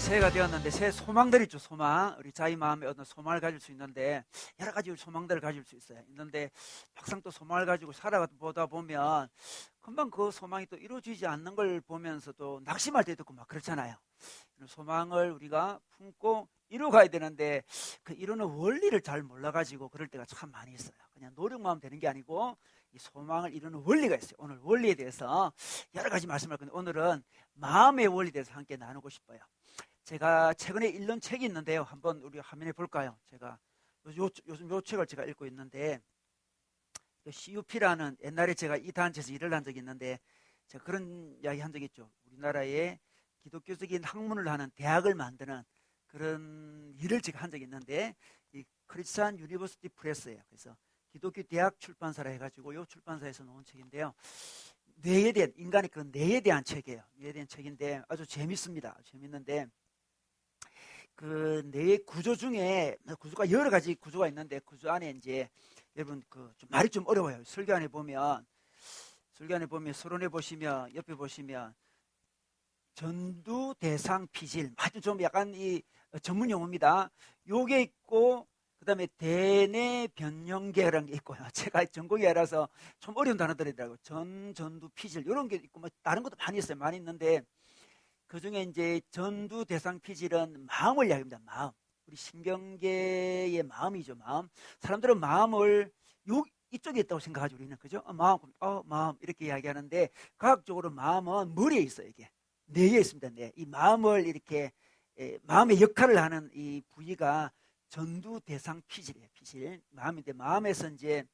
새해가 되었는데 새해 소망들이 있죠. 소망. 우리 자기 마음에 어떤 소망을 가질 수 있는데 여러 가지 소망들을 가질 수 있어요. 있는데 막상 또 소망을 가지고 살아보다 보면 금방 그 소망이 또 이루어지지 않는 걸 보면서도 낙심할 때도 있고 막 그렇잖아요. 이런 소망을 우리가 품고 이루어가야 되는데 그 이루는 원리를 잘 몰라가지고 그럴 때가 참 많이 있어요. 그냥 노력만 하면 되는 게 아니고 이 소망을 이루는 원리가 있어요. 오늘 원리에 대해서 여러 가지 말씀할 건데 오늘은 마음의 원리에 대해서 함께 나누고 싶어요. 제가 최근에 읽는 책이 있는데요. 한번 우리 화면에 볼까요? 제가 요즘 요 책을 제가 읽고 있는데 CUP라는 옛날에 제가 이 단체에서 일을 한 적이 있는데 제가 그런 이야기 한 적이 있죠. 우리나라에 기독교적인 학문을 하는 대학을 만드는 그런 일을 제가 한 적이 있는데 이 크리스찬 유니버시티 프레스예요. 그래서 기독교 대학 출판사라 해가지고 이 출판사에서 나온 책인데요. 뇌에 대한 인간의 그 뇌에 대한 책이에요. 뇌에 대한 책인데 아주 재밌습니다. 재밌는데 그 뇌의 구조 중에 구조가 여러 가지 구조가 있는데 구조 안에 이제 여러분 그 좀 말이 좀 어려워요. 설교 안에 보면 서론에 보시면 옆에 보시면 전두 대상 피질 아주 좀 약간 이 전문 용어입니다. 요게 있고 그다음에 대뇌 변형계라는 게 있고요. 제가 전공이 아니라서 좀 어려운 단어들이더라고요. 전두 피질 이런 게 있고 뭐 다른 것도 많이 있어요. 많이 있는데 그 중에 이제 전두 대상 피질은 마음을 이야기합니다. 마음. 우리 신경계의 마음이죠. 마음. 사람들은 마음을 이쪽에 있다고 생각하죠. 우리는 그죠? 마음 이렇게 이야기하는데 과학적으로 마음은 머리에 있어요. 이게 뇌에 있습니다. 뇌. 이 마음을 이렇게 마음의 역할을 하는 이 부위가 전두 대상 피질이에요. 피질. 마음인데 마음에서 이제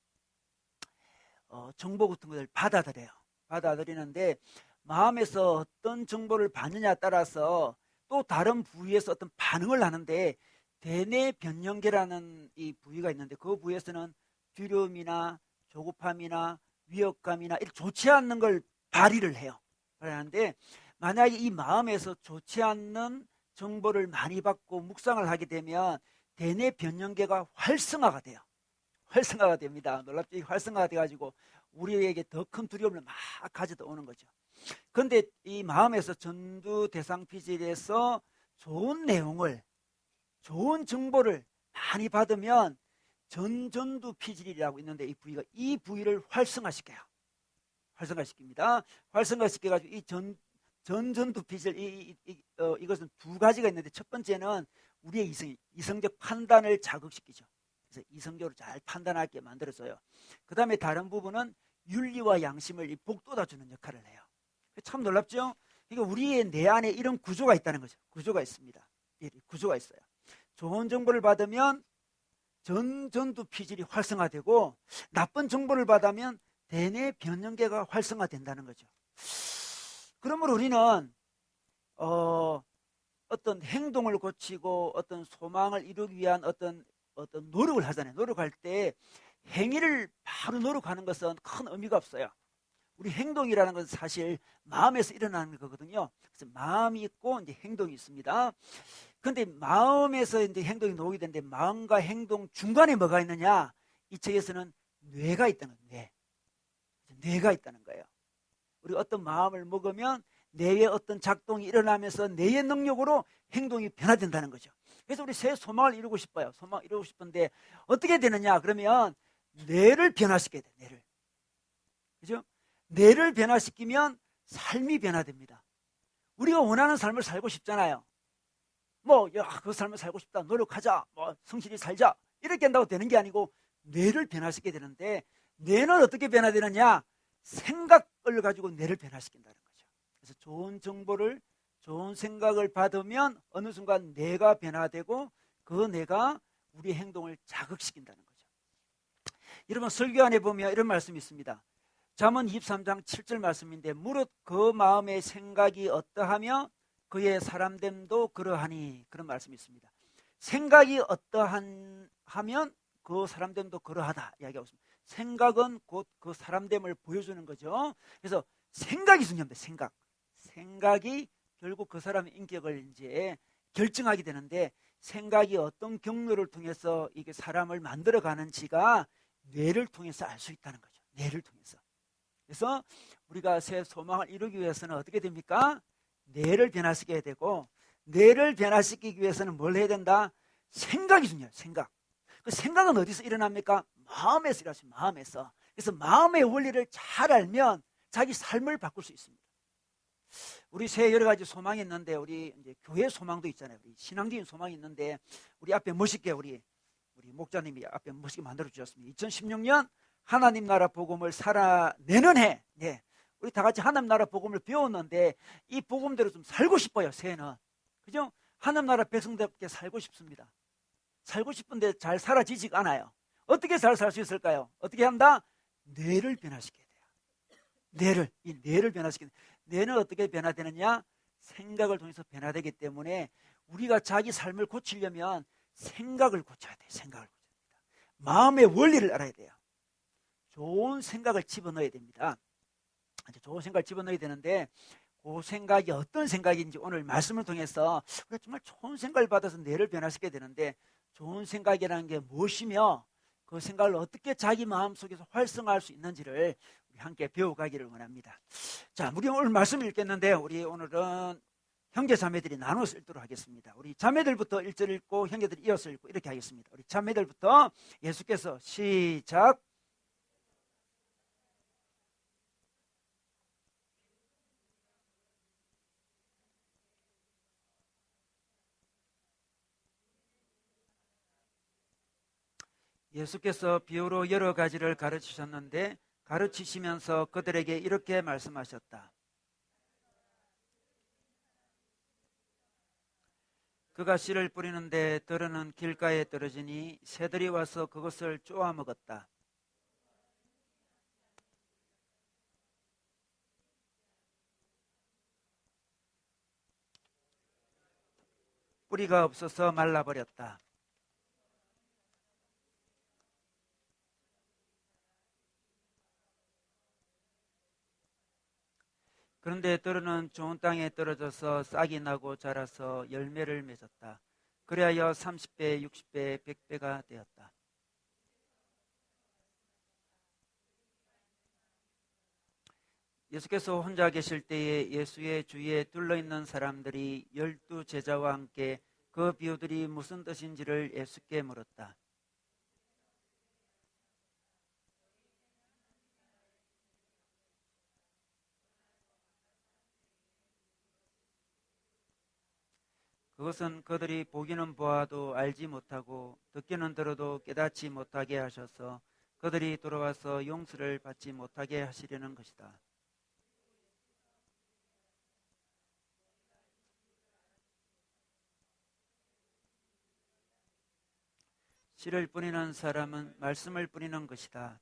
정보 같은 것을 받아들여요. 받아들이는데 마음에서 어떤 정보를 받느냐에 따라서 또 다른 부위에서 어떤 반응을 하는데 대뇌 변형계라는 이 부위가 있는데 그 부위에서는 두려움이나 조급함이나 위협감이나 이렇게 좋지 않는 걸 발휘를 해요. 발휘하는데 만약에 이 마음에서 좋지 않는 정보를 많이 받고 묵상을 하게 되면 대뇌 변형계가 활성화가 돼요. 활성화가 됩니다. 놀랍지? 활성화가 돼가지고 우리에게 더 큰 두려움을 막 가져다 오는 거죠. 그런데 이 마음에서 전두 대상 피질에서 좋은 내용을, 좋은 정보를 많이 받으면 전전두 피질이라고 있는데 이 부위를 활성화시켜요. 활성화시킵니다. 활성화시켜가지고 이 전전두 피질, 이것은 두 가지가 있는데 첫 번째는 우리의 이성적 판단을 자극시키죠. 그래서 이성적으로 잘 판단하게 만들어줘요. 그 다음에 다른 부분은 윤리와 양심을 복돋아주는 역할을 해요. 참 놀랍죠? 그러니까 우리의 뇌 안에 이런 구조가 있다는 거죠. 구조가 있습니다. 구조가 있어요. 좋은 정보를 받으면 전두 피질이 활성화되고 나쁜 정보를 받으면 대뇌 변형계가 활성화된다는 거죠. 그러므로 우리는 어떤 행동을 고치고 어떤 소망을 이루기 위한 어떤 노력을 하잖아요. 노력할 때 행위를 바로 노력하는 것은 큰 의미가 없어요. 우리 행동이라는 것은 사실 마음에서 일어나는 거거든요. 그래서 마음이 있고 이제 행동이 있습니다. 그런데 마음에서 이제 행동이 나오게 되는데 마음과 행동 중간에 뭐가 있느냐? 이 책에서는 뇌가 있다는 거예요. 뇌가 있다는 거예요. 우리 어떤 마음을 먹으면 뇌의 어떤 작동이 일어나면서 뇌의 능력으로 행동이 변화된다는 거죠. 그래서 우리 새 소망을 이루고 싶어요. 소망을 이루고 싶은데 어떻게 되느냐? 그러면 뇌를 변화시켜야 돼요. 뇌를. 그죠? 뇌를 변화시키면 삶이 변화됩니다. 우리가 원하는 삶을 살고 싶잖아요. 그 삶을 살고 싶다. 노력하자. 성실히 살자. 이렇게 한다고 되는 게 아니고 뇌를 변화시켜야 되는데 뇌는 어떻게 변화되느냐? 생각을 가지고 뇌를 변화시킨다는 거죠. 그래서 좋은 정보를 좋은 생각을 받으면 어느 순간 뇌가 변화되고 그 뇌가 우리의 행동을 자극시킨다는 거죠. 여러분 설교 안에 보면 이런 말씀이 있습니다. 잠언 23장 7절 말씀인데 무릇 그 마음의 생각이 어떠하며 그의 사람됨도 그러하니 그런 말씀이 있습니다. 생각이 어떠하면 그 사람됨도 그러하다 이야기하고 있습니다. 생각은 곧 그 사람됨을 보여주는 거죠. 그래서 생각이 중요합니다. 생각이 결국 그 사람의 인격을 이제 결정하게 되는데 생각이 어떤 경로를 통해서 이게 사람을 만들어 가는지가 뇌를 통해서 알 수 있다는 거죠. 뇌를 통해서. 그래서 우리가 새 소망을 이루기 위해서는 어떻게 됩니까? 뇌를 변화시켜야 되고 뇌를 변화시키기 위해서는 뭘 해야 된다? 생각이 중요해요. 생각. 그 생각은 어디서 일어납니까? 마음에서 일어나십니다. 마음에서. 그래서 마음의 원리를 잘 알면 자기 삶을 바꿀 수 있습니다. 우리 새 여러 가지 소망이 있는데, 우리 이제 교회 소망도 있잖아요. 우리 신앙적인 소망이 있는데, 우리 앞에 멋있게 우리 목자님이 앞에 멋있게 만들어 주셨습니다. 2016년 하나님 나라 복음을 살아내는 해. 네. 우리 다 같이 하나님 나라 복음을 배웠는데 이 복음대로 좀 살고 싶어요. 새해는. 그죠? 하나님 나라 백성답게 살고 싶습니다. 살고 싶은데 잘 살아지지가 않아요. 어떻게 잘 살 수 있을까요? 어떻게 한다? 뇌를 변화시켜야 돼요. 이 뇌를 변화시키는. 뇌는 어떻게 변화되느냐? 생각을 통해서 변화되기 때문에 우리가 자기 삶을 고치려면 생각을 고쳐야 돼요. 생각을 고쳐야 됩니다. 마음의 원리를 알아야 돼요. 좋은 생각을 집어넣어야 됩니다. 좋은 생각을 집어넣어야 되는데 그 생각이 어떤 생각인지 오늘 말씀을 통해서 우리가 정말 좋은 생각을 받아서 뇌를 변화시켜야 되는데, 좋은 생각이라는 게 무엇이며 그 생각을 어떻게 자기 마음속에서 활성화할 수 있는지를 우리 함께 배워가기를 원합니다. 자, 우리 오늘 말씀을 읽겠는데, 우리 오늘은 형제 자매들이 나눠서 읽도록 하겠습니다. 우리 자매들부터 1절 읽고 형제들이 이어서 읽고 이렇게 하겠습니다. 우리 자매들부터 예수께서 시작. 예수께서 비유로 여러 가지를 가르치셨는데 가르치시면서 그들에게 이렇게 말씀하셨다. 그가 씨를 뿌리는데 들은 길가에 떨어지니 새들이 와서 그것을 쪼아 먹었다. 뿌리가 없어서 말라버렸다. 그런데 들은 좋은 땅에 떨어져서 싹이 나고 자라서 열매를 맺었다. 그리하여 30배, 60배, 100배가 되었다. 예수께서 혼자 계실 때에 예수의 주위에 둘러있는 사람들이 12제자와 함께 그 비유들이 무슨 뜻인지를 예수께 물었다. 그것은 그들이 보기는 보아도 알지 못하고 듣기는 들어도 깨닫지 못하게 하셔서 그들이 돌아와서 용서를 받지 못하게 하시려는 것이다. 씨를 뿌리는 사람은 말씀을 뿌리는 것이다.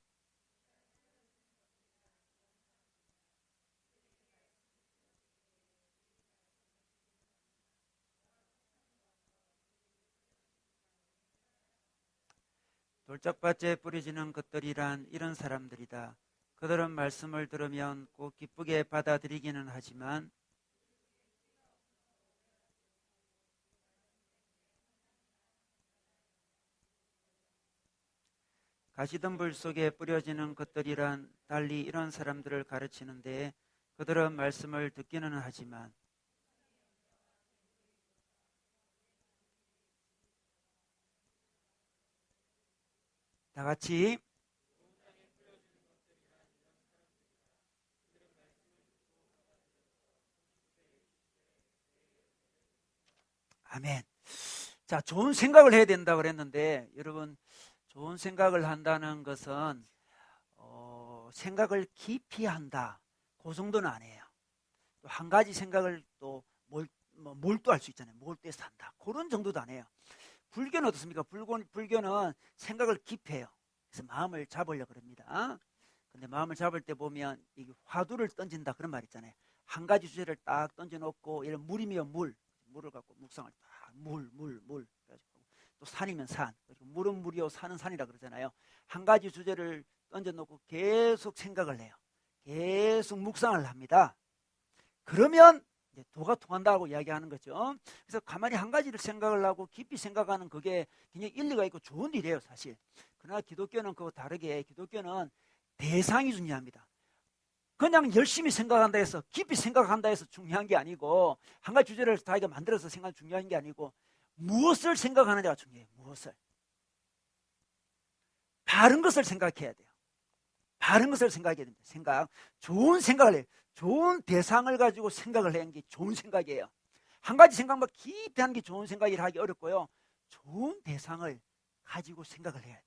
돌짝밭에 뿌려지는 것들이란 이런 사람들이다. 그들은 말씀을 들으면 꼭 기쁘게 받아들이기는 하지만 가시덤불 속에 뿌려지는 것들이란 달리 이런 사람들을 가르치는데 그들은 말씀을 듣기는 하지만 다 같이 아멘. 자, 좋은 생각을 해야 된다고 그랬는데 여러분, 좋은 생각을 한다는 것은 생각을 깊이 한다, 그 정도는 아니에요. 또 한 가지 생각을 또 몰두할 수 있잖아요. 몰두해서 한다, 그런 정도도 아니에요. 불교는 어떻습니까? 불교는 생각을 깊이 해요. 그래서 마음을 잡으려고 합니다. 근데 마음을 잡을 때 보면 이 화두를 던진다 그런 말 있잖아요. 한 가지 주제를 딱 던져놓고, 이런 물이면 물을 갖고 묵상을 딱 물 또 산이면 산, 물은 물이요 산은 산이라 그러잖아요. 한 가지 주제를 던져놓고 계속 생각을 해요. 계속 묵상을 합니다. 그러면 이제 도가 통한다고 이야기하는 거죠. 그래서 가만히 한 가지를 생각을 하고 깊이 생각하는 그게 굉장히 일리가 있고 좋은 일이에요, 사실. 그러나 기독교는 그거 다르게, 기독교는 대상이 중요합니다. 그냥 열심히 생각한다 해서 깊이 생각한다 해서 중요한 게 아니고 한 가지 주제를 자기가 만들어서 생각하는 중요한 게 아니고 무엇을 생각하느냐가 중요해요. 무엇을. 바른 것을 생각해야 돼요. 바른 것을 생각해야 됩니다. 생각. 좋은 생각을 해요. 좋은 대상을 가지고 생각을 하는 게 좋은 생각이에요. 한 가지 생각만 깊이 하는 게 좋은 생각이라 하기 어렵고요. 좋은 대상을 가지고 생각을 해야 돼요.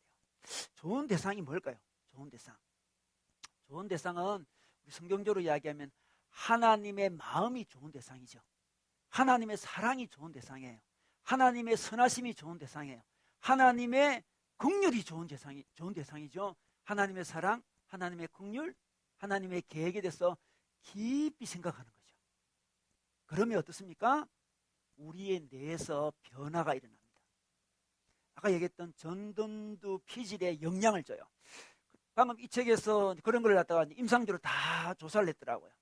좋은 대상이 뭘까요? 좋은 대상. 좋은 대상은 우리 성경적으로 이야기하면 하나님의 마음이 좋은 대상이죠. 하나님의 사랑이 좋은 대상이에요. 하나님의 선하심이 좋은 대상이에요. 하나님의 긍휼이 좋은 대상이죠. 하나님의 사랑, 하나님의 긍휼, 하나님의 계획에 대해서 깊이 생각하는 거죠. 그러면 어떻습니까? 우리의 뇌에서 변화가 일어납니다. 아까 얘기했던 전동두 피질에 영향을 줘요. 방금 이 책에서 그런 걸 갖다가 임상적으로 다 조사를 했더라고요.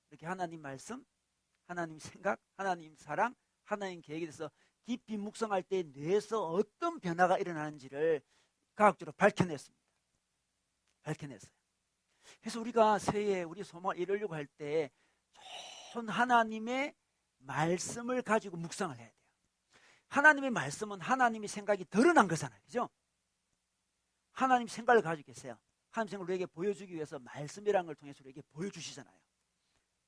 이렇게 하나님 말씀, 하나님 생각, 하나님 사랑, 하나님 계획에 대해서 깊이 묵상할 때 뇌에서 어떤 변화가 일어나는지를 과학적으로 밝혀냈습니다. 밝혀냈어요. 그래서 우리가 새해 우리 소망을 이루려고 할 때 좋은 하나님의 말씀을 가지고 묵상을 해야 돼요. 하나님의 말씀은 하나님의 생각이 드러난 거잖아요. 그죠? 하나님 생각을 가지고 계세요. 하나님 생각을 우리에게 보여주기 위해서 말씀이라는 걸 통해서 우리에게 보여주시잖아요.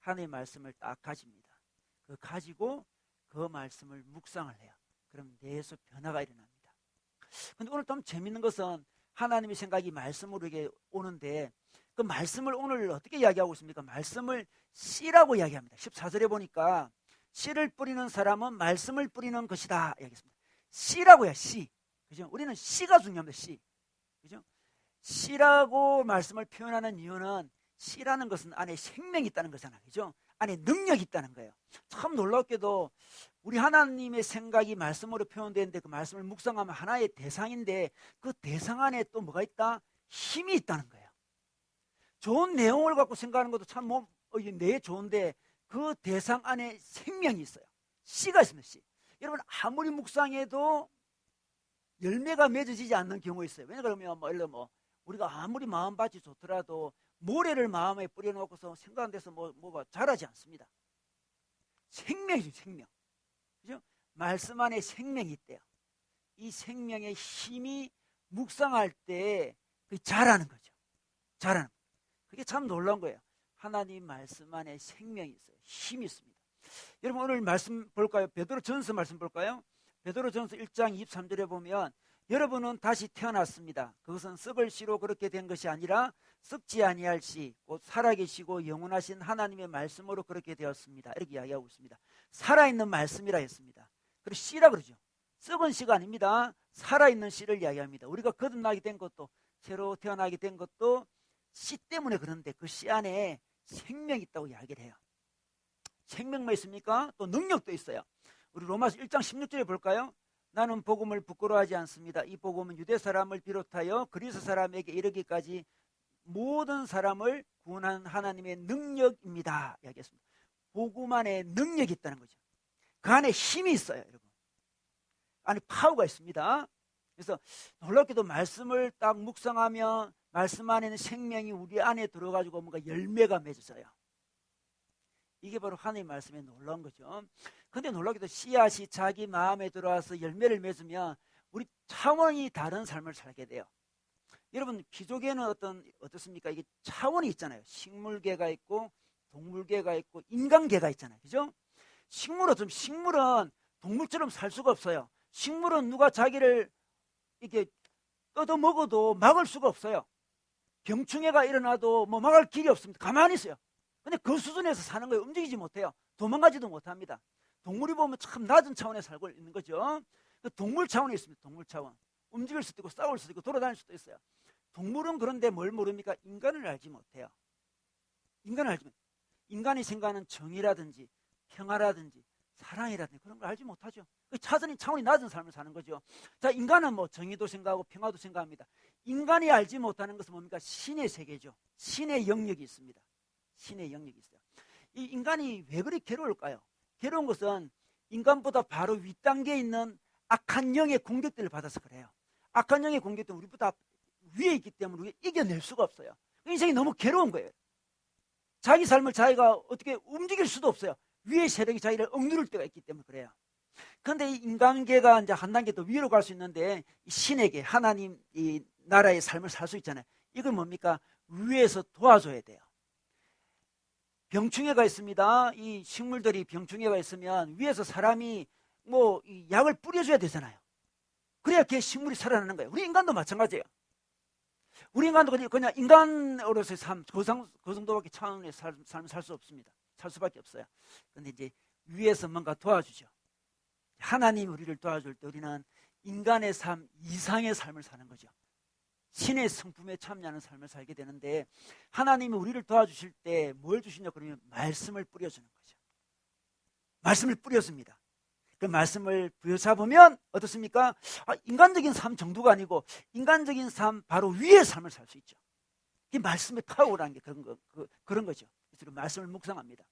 하나님의 말씀을 딱 가집니다. 그 가지고 그 말씀을 묵상을 해요. 그럼 뇌에서 변화가 일어납니다. 근데 오늘 좀 재밌는 것은 하나님의 생각이 말씀으로 이게 오는데 그 말씀을 오늘 어떻게 이야기하고 있습니까? 말씀을 씨라고 이야기합니다. 14절에 보니까 씨를 뿌리는 사람은 말씀을 뿌리는 것이다 이야기했습니다. 씨라고 해요. 씨. 그죠? 우리는 씨가 중요합니다. 씨. 그죠? 씨라고 말씀을 표현하는 이유는 씨라는 것은 안에 생명이 있다는 거잖아요. 그죠? 안에 능력이 있다는 거예요. 참 놀랍게도 우리 하나님의 생각이 말씀으로 표현되는데 그 말씀을 묵상하면 하나의 대상인데 그 대상 안에 또 뭐가 있다? 힘이 있다는 거예요. 좋은 내용을 갖고 생각하는 것도 참 내 좋은데 그 대상 안에 생명이 있어요. 씨가 있습니다. 씨. 여러분 아무리 묵상해도 열매가 맺어지지 않는 경우 있어요. 왜냐 그러면 우리가 아무리 마음밭이 좋더라도 모래를 마음에 뿌려놓고서 생각한 데서 뭐가 자라지 않습니다. 생명이죠, 생명. 그죠? 말씀 안에 생명이 있대요. 이 생명의 힘이 묵상할 때 자라는 거죠. 자라는 거예요. 그게 참 놀라운 거예요. 하나님 말씀 안에 생명이 있어요. 힘이 있습니다. 여러분 오늘 말씀 볼까요? 베드로전서 말씀 볼까요? 베드로전서 1장 23절에 보면 여러분은 다시 태어났습니다. 그것은 썩을 씨로 그렇게 된 것이 아니라 썩지 아니할 씨, 곧 살아계시고 영원하신 하나님의 말씀으로 그렇게 되었습니다. 이렇게 이야기하고 있습니다. 살아있는 말씀이라 했습니다. 그리고 씨라 그러죠. 썩은 씨가 아닙니다. 살아있는 씨를 이야기합니다. 우리가 거듭나게 된 것도 새로 태어나게 된 것도 씨 때문에 그런데 그 씨 안에 생명이 있다고 이야기를 해요. 생명만 있습니까? 또 능력도 있어요. 우리 로마서 1장 16절에 볼까요? 나는 복음을 부끄러워하지 않습니다. 이 복음은 유대 사람을 비롯하여 그리스 사람에게 이르기까지 모든 사람을 구원한 하나님의 능력입니다. 이야기했습니다. 복음 안에 능력이 있다는 거죠. 그 안에 힘이 있어요, 여러분. 안에 파워가 있습니다. 그래서 놀랍게도 말씀을 딱 묵상하면 말씀 안에는 생명이 우리 안에 들어가지고 뭔가 열매가 맺어져요. 이게 바로 하나님의 말씀에 놀라운 거죠. 근데 놀랍게도 씨앗이 자기 마음에 들어와서 열매를 맺으면 우리 차원이 다른 삶을 살게 돼요. 여러분 기존에는 어떻습니까? 이게 차원이 있잖아요. 식물계가 있고 동물계가 있고 인간계가 있잖아요. 그죠? 식물은 동물처럼 살 수가 없어요. 식물은 누가 자기를 이렇게 뜯어 먹어도 막을 수가 없어요. 병충해가 일어나도 막을 길이 없습니다. 가만히 있어요. 근데 그 수준에서 사는 거예요. 움직이지 못해요. 도망가지도 못합니다. 동물이 보면 참 낮은 차원에 살고 있는 거죠. 동물 차원에 있습니다. 동물 차원. 움직일 수도 있고 싸울 수도 있고 돌아다닐 수도 있어요. 동물은 그런데 뭘 모릅니까? 인간을 알지 못해요. 인간이 생각하는 정의라든지 평화라든지 사랑이라든지 그런 걸 알지 못하죠. 차원이 낮은 삶을 사는 거죠. 자, 인간은 정의도 생각하고 평화도 생각합니다. 인간이 알지 못하는 것은 뭡니까? 신의 세계죠. 신의 영역이 있습니다. 신의 영역이 있어요. 이 인간이 왜 그리 괴로울까요? 괴로운 것은 인간보다 바로 윗단계에 있는 악한 영의 공격들을 받아서 그래요. 악한 영의 공격들은 우리보다 위에 있기 때문에 우리가 이겨낼 수가 없어요. 인생이 너무 괴로운 거예요. 자기 삶을 자기가 어떻게 움직일 수도 없어요. 위의 세력이 자기를 억누를 때가 있기 때문에 그래요. 그런데 이 인간계가 이제 한 단계 더 위로 갈 수 있는데 신에게 하나님 이 나라의 삶을 살 수 있잖아요. 이건 뭡니까? 위에서 도와줘야 돼요. 병충해가 있습니다. 이 식물들이 병충해가 있으면 위에서 사람이 뭐 약을 뿌려줘야 되잖아요. 그래야 걔 식물이 살아나는 거예요. 우리 인간도 마찬가지예요. 우리 인간도 그냥 인간으로서의 삶, 그 정도밖에 차원의 삶을 살 수 없습니다. 살 수밖에 없어요. 그런데 이제 위에서 뭔가 도와주죠. 하나님이 우리를 도와줄 때 우리는 인간의 삶 이상의 삶을 사는 거죠. 신의 성품에 참여하는 삶을 살게 되는데 하나님이 우리를 도와주실 때 뭘 주시냐 그러면 말씀을 뿌려주는 거죠. 말씀을 뿌려줍니다. 그 말씀을 부여잡으면 어떻습니까? 인간적인 삶 정도가 아니고 인간적인 삶 바로 위의 삶을 살 수 있죠. 이 말씀의 파워라는 게 그런 거죠. 그래서 말씀을 묵상합니다.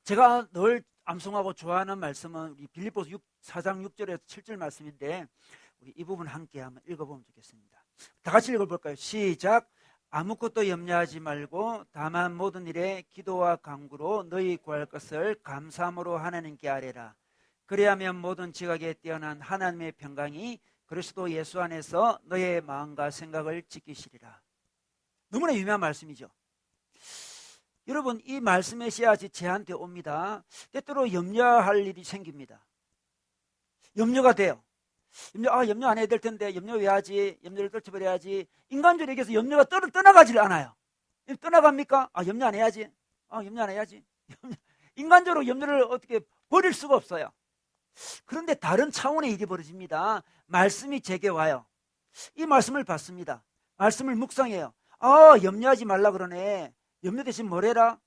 제가 늘 암송하고 좋아하는 말씀은 우리 빌립보서 4장 6절에서 7절 말씀인데 우리 이 부분 함께 한번 읽어보면 좋겠습니다. 다 같이 읽어볼까요? 시작. 아무것도 염려하지 말고 다만 모든 일에 기도와 간구로 너희 구할 것을 감사함으로 하나님께 아뢰라. 그리하면 모든 지각에 뛰어난 하나님의 평강이 그리스도 예수 안에서 너의 마음과 생각을 지키시리라. 너무나 유명한 말씀이죠. 여러분 이 말씀의 씨앗이 저한테 옵니다. 때때로 염려할 일이 생깁니다. 염려가 돼요. 염려 안 해야 될 텐데 염려 왜 하지? 염려를 떨쳐버려야지. 인간적으로 얘기해서 염려가 떠나가질 않아요. 떠나갑니까? 염려 안 해야지. 염려 안 해야지. 인간적으로 염려를 어떻게 버릴 수가 없어요. 그런데 다른 차원의 일이 벌어집니다. 말씀이 제게 와요. 이 말씀을 받습니다. 말씀을 묵상해요. 염려하지 말라 그러네. 염려 대신 뭘 해라?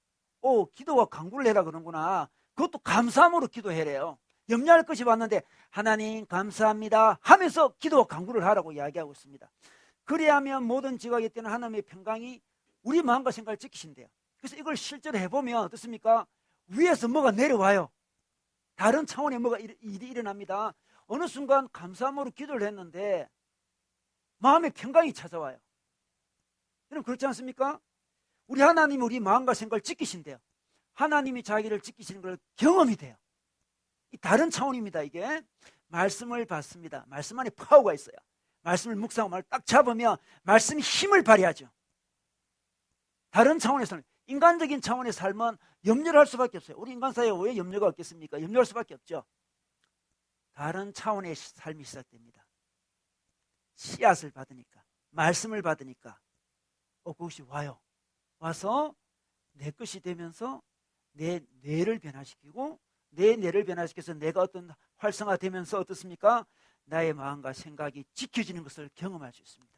기도와 간구를 해라 그러는구나. 그것도 감사함으로 기도해래요. 염려할 것이 왔는데 하나님 감사합니다 하면서 기도와 간구를 하라고 이야기하고 있습니다. 그래야면 모든 지각에 뛰는 하나님의 평강이 우리 마음과 생각을 지키신대요. 그래서 이걸 실제로 해보면 어떻습니까? 위에서 뭐가 내려와요. 다른 차원의 뭐가 일이 일어납니다. 어느 순간 감사함으로 기도를 했는데 마음의 평강이 찾아와요. 여러분 그렇지 않습니까? 우리 하나님이 우리 마음과 생각을 지키신대요. 하나님이 자기를 지키시는 걸 경험이 돼요. 다른 차원입니다. 이게 말씀을 받습니다. 말씀 안에 파워가 있어요. 말씀을 묵상하고 딱 잡으면 말씀이 힘을 발휘하죠. 다른 차원의 삶, 인간적인 차원의 삶은 염려를 할 수밖에 없어요. 우리 인간 사회에 왜 염려가 없겠습니까? 염려할 수밖에 없죠. 다른 차원의 삶이 시작됩니다. 씨앗을 받으니까, 말씀을 받으니까 그것이 와요. 와서 내 것이 되면서 내 뇌를 변화시키고 내 뇌를 변화시켜서 내가 어떤 활성화되면서 어떻습니까? 나의 마음과 생각이 지켜지는 것을 경험할 수 있습니다.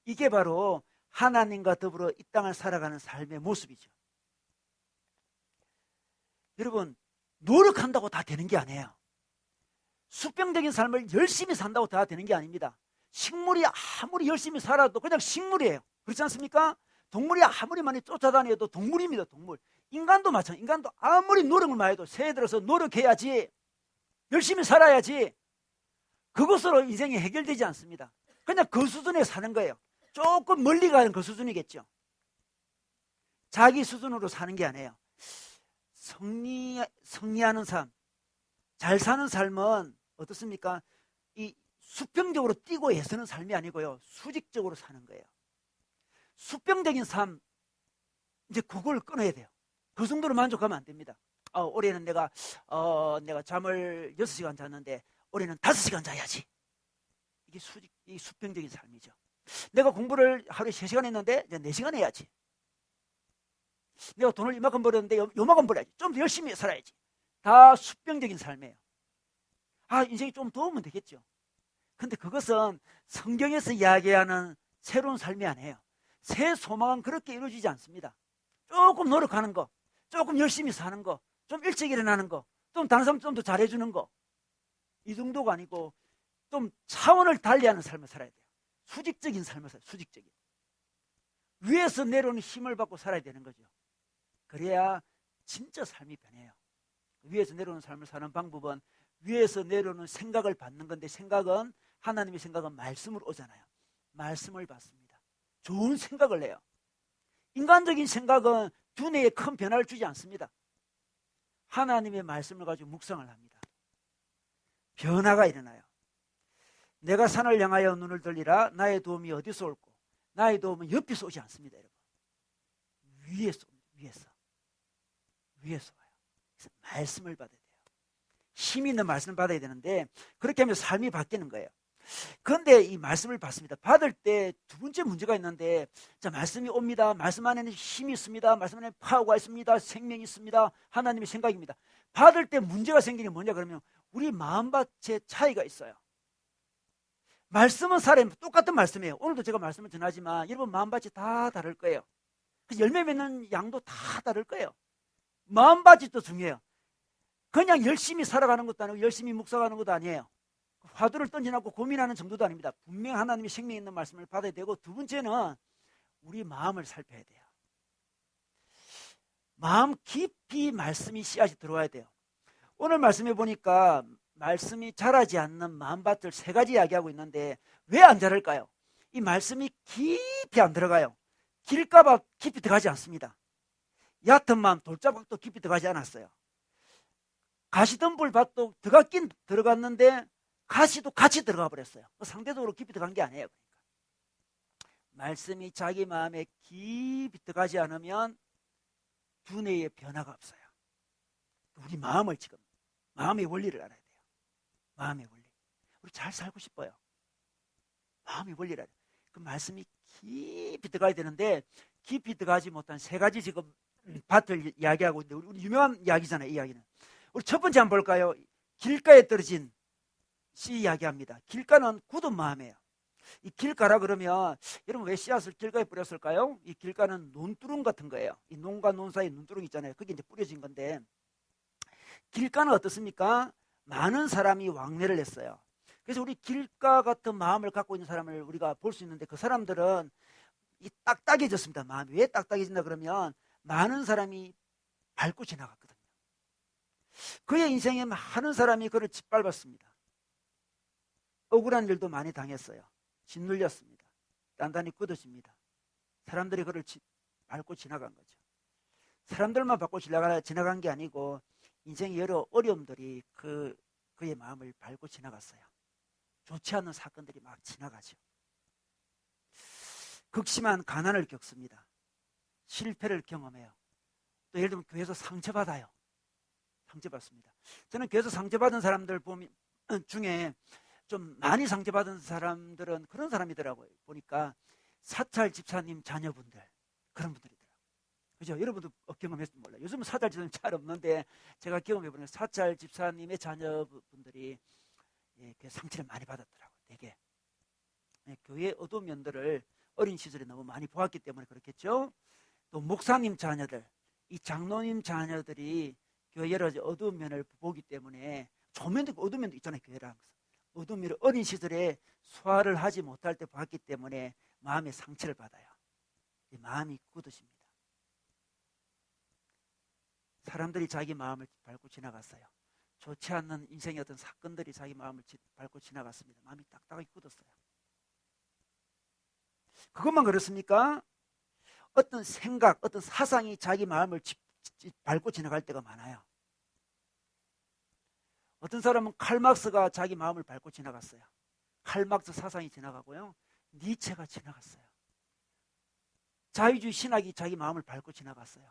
이게 바로 하나님과 더불어 이 땅을 살아가는 삶의 모습이죠. 여러분 노력한다고 다 되는 게 아니에요. 수평적인 삶을 열심히 산다고 다 되는 게 아닙니다. 식물이 아무리 열심히 살아도 그냥 식물이에요. 그렇지 않습니까? 동물이 아무리 많이 쫓아다녀도 동물입니다. 동물. 인간도 마찬가지. 인간도 아무리 노력을 많이 해도 새해 들어서 노력해야지, 열심히 살아야지, 그것으로 인생이 해결되지 않습니다. 그냥 그 수준에 사는 거예요. 조금 멀리 가는 그 수준이겠죠. 자기 수준으로 사는 게 아니에요. 성리하는 삶, 잘 사는 삶은 어떻습니까? 이 수평적으로 뛰고 애쓰는 삶이 아니고요, 수직적으로 사는 거예요. 수평적인 삶, 이제 그걸 끊어야 돼요. 그 정도로 만족하면 안 됩니다. 올해는 내가 잠을 6시간 잤는데 올해는 5시간 자야지. 이게 이 수평적인 삶이죠. 내가 공부를 하루에 3시간 했는데 이제 4시간 해야지. 내가 돈을 이만큼 벌었는데 요만큼 벌어야지. 좀 더 열심히 살아야지. 다 수평적인 삶이에요. 인생이 좀 도우면 되겠죠. 근데 그것은 성경에서 이야기하는 새로운 삶이 아니에요. 새 소망은 그렇게 이루어지지 않습니다. 조금 노력하는 거, 조금 열심히 사는 거, 좀 일찍 일어나는 거, 좀 다른 사람 좀 더 잘해주는 거, 이 정도가 아니고 좀 차원을 달리하는 삶을 살아야 돼요. 수직적인 삶을 살아요. 수직적인. 위에서 내려오는 힘을 받고 살아야 되는 거죠. 그래야 진짜 삶이 변해요. 위에서 내려오는 삶을 사는 방법은 위에서 내려오는 생각을 받는 건데, 생각은 하나님의 생각은 말씀으로 오잖아요. 말씀을 받습니다. 좋은 생각을 해요. 인간적인 생각은 두뇌에 큰 변화를 주지 않습니다. 하나님의 말씀을 가지고 묵상을 합니다. 변화가 일어나요. 내가 산을 향하여 눈을 돌리라. 나의 도움이 어디서 올고 나의 도움은 옆에서 오지 않습니다. 여러분. 위에서 와요. 그래서 말씀을 받아야 돼요. 힘 있는 말씀을 받아야 되는데 그렇게 하면 삶이 바뀌는 거예요. 그런데 이 말씀을 받습니다. 받을 때 두 번째 문제가 있는데, 자, 말씀이 옵니다. 말씀 안에는 힘이 있습니다. 말씀 안에 파워가 있습니다. 생명이 있습니다. 하나님의 생각입니다. 받을 때 문제가 생기는 게 뭐냐 그러면 우리 마음밭에 차이가 있어요. 말씀은 사람 똑같은 말씀이에요. 오늘도 제가 말씀을 전하지만 여러분 마음밭이 다 다를 거예요. 열매 맺는 양도 다 다를 거예요. 마음밭이 또 중요해요. 그냥 열심히 살아가는 것도 아니고 열심히 묵상하는 것도 아니에요. 화두를 던져놓고 고민하는 정도도 아닙니다. 분명 하나님의 생명 있는 말씀을 받아야 되고, 두 번째는 우리 마음을 살펴야 돼요. 마음 깊이 말씀이 씨앗이 들어와야 돼요. 오늘 말씀해 보니까 말씀이 자라지 않는 마음밭을 세 가지 이야기하고 있는데 왜 안 자랄까요? 이 말씀이 깊이 안 들어가요. 길가밭 깊이 들어가지 않습니다. 얕은 마음 돌자박도 깊이 들어가지 않았어요. 가시덤불 밭도 들어갔긴 들어갔는데 가시도 같이 들어가 버렸어요. 상대적으로 깊이 들어간 게 아니에요. 그러니까 말씀이 자기 마음에 깊이 들어가지 않으면 두뇌의 변화가 없어요. 우리 마음을 지금 마음의 원리를 알아야 돼요. 마음의 원리. 우리 잘 살고 싶어요. 마음의 원리를 알아야 돼요. 그 말씀이 깊이 들어가야 되는데 깊이 들어가지 못한 세 가지 지금 밭을 이야기하고 있는데 우리 유명한 이야기잖아요. 이 이야기는. 우리 첫 번째 한번 볼까요? 길가에 떨어진 씨 이야기합니다. 길가는 굳은 마음이에요. 이 길가라 그러면 여러분 왜 씨앗을 길가에 뿌렸을까요? 이 길가는 논두렁 같은 거예요. 이 논과 논 사이 논두렁 있잖아요. 그게 이제 뿌려진 건데, 길가는 어떻습니까? 많은 사람이 왕래를 했어요. 그래서 우리 길가 같은 마음을 갖고 있는 사람을 우리가 볼 수 있는데, 그 사람들은 이 딱딱해졌습니다. 마음이 왜 딱딱해진다 그러면 많은 사람이 밟고 지나갔거든요. 그의 인생에 많은 사람이 그를 짓밟았습니다. 억울한 일도 많이 당했어요. 짓눌렸습니다. 단단히 굳어집니다. 사람들이 그를 밟고 지나간 거죠. 사람들만 밟고 지나간 게 아니고 인생의 여러 어려움들이 그의 마음을 밟고 지나갔어요. 좋지 않은 사건들이 막 지나가죠. 극심한 가난을 겪습니다. 실패를 경험해요. 또 예를 들면 교회에서 상처받아요. 상처받습니다. 저는 교회에서 상처받은 사람들 중에 좀 많이 상처받은 사람들은 그런 사람이더라고요. 보니까 사찰 집사님 자녀분들, 그런 분들이더라고요. 그죠? 여러분도 경험했을지 몰라요. 요즘은 사찰 집사님 잘 없는데 제가 경험해보니까 사찰 집사님의 자녀분들이 상처를 많이 받았더라고요. 되게. 교회의 어두운 면들을 어린 시절에 너무 많이 보았기 때문에 그렇겠죠. 또 목사님 자녀들, 이 장로님 자녀들이 교회 여러 가지 어두운 면을 보기 때문에, 좋은 면도 있고 어두운 면도 있잖아요. 교회라는 것은. 어두운 면을 어린 시절에 소화를 하지 못할 때 봤기 때문에 마음의 상처를 받아요. 마음이 굳어집니다. 사람들이 자기 마음을 밟고 지나갔어요. 좋지 않는 인생의 어떤 사건들이 자기 마음을 밟고 지나갔습니다. 마음이 딱딱하게 굳었어요. 그것만 그렇습니까? 어떤 생각, 어떤 사상이 자기 마음을 밟고 지나갈 때가 많아요. 어떤 사람은 칼막스가 자기 마음을 밟고 지나갔어요. 칼막스 사상이 지나가고요. 니체가 지나갔어요. 자유주의 신학이 자기 마음을 밟고 지나갔어요.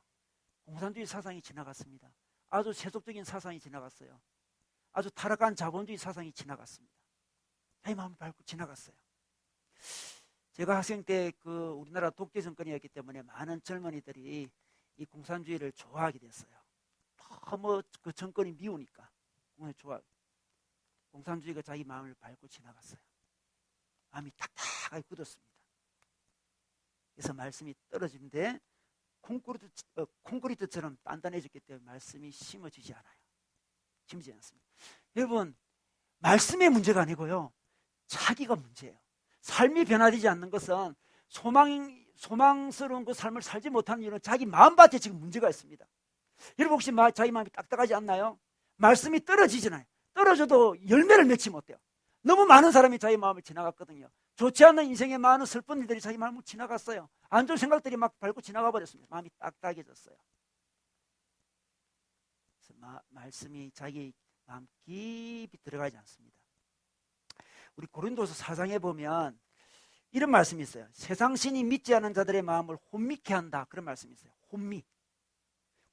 공산주의 사상이 지나갔습니다. 아주 세속적인 사상이 지나갔어요. 아주 타락한 자본주의 사상이 지나갔습니다. 자기 마음을 밟고 지나갔어요. 제가 학생 때 우리나라 독재 정권이었기 때문에 많은 젊은이들이 이 공산주의를 좋아하게 됐어요. 너무 그 정권이 미우니까. 공산주의가 자기 마음을 밟고 지나갔어요. 마음이 딱딱하게 굳었습니다. 그래서 말씀이 떨어지는데 콘크리트처럼 단단해졌기 때문에 말씀이 심어지지 않아요. 심어지지 않습니다. 여러분, 말씀의 문제가 아니고요, 자기가 문제예요. 삶이 변화되지 않는 것은 소망스러운 그 삶을 살지 못하는 이유는 자기 마음밭에 지금 문제가 있습니다. 여러분 혹시 자기 마음이 딱딱하지 않나요? 말씀이 떨어지잖아요. 떨어져도 열매를 맺지 못해요. 너무 많은 사람이 자기 마음을 지나갔거든요. 좋지 않은 인생의 많은 슬픈 일들이 자기 마음을 지나갔어요. 안 좋은 생각들이 막 밟고 지나가 버렸습니다. 마음이 딱딱해졌어요. 그래서 말씀이 자기 마음 깊이 들어가지 않습니다. 우리 고린도서 4장에 보면 이런 말씀이 있어요. 세상 신이 믿지 않은 자들의 마음을 혼미케 한다. 그런 말씀이 있어요.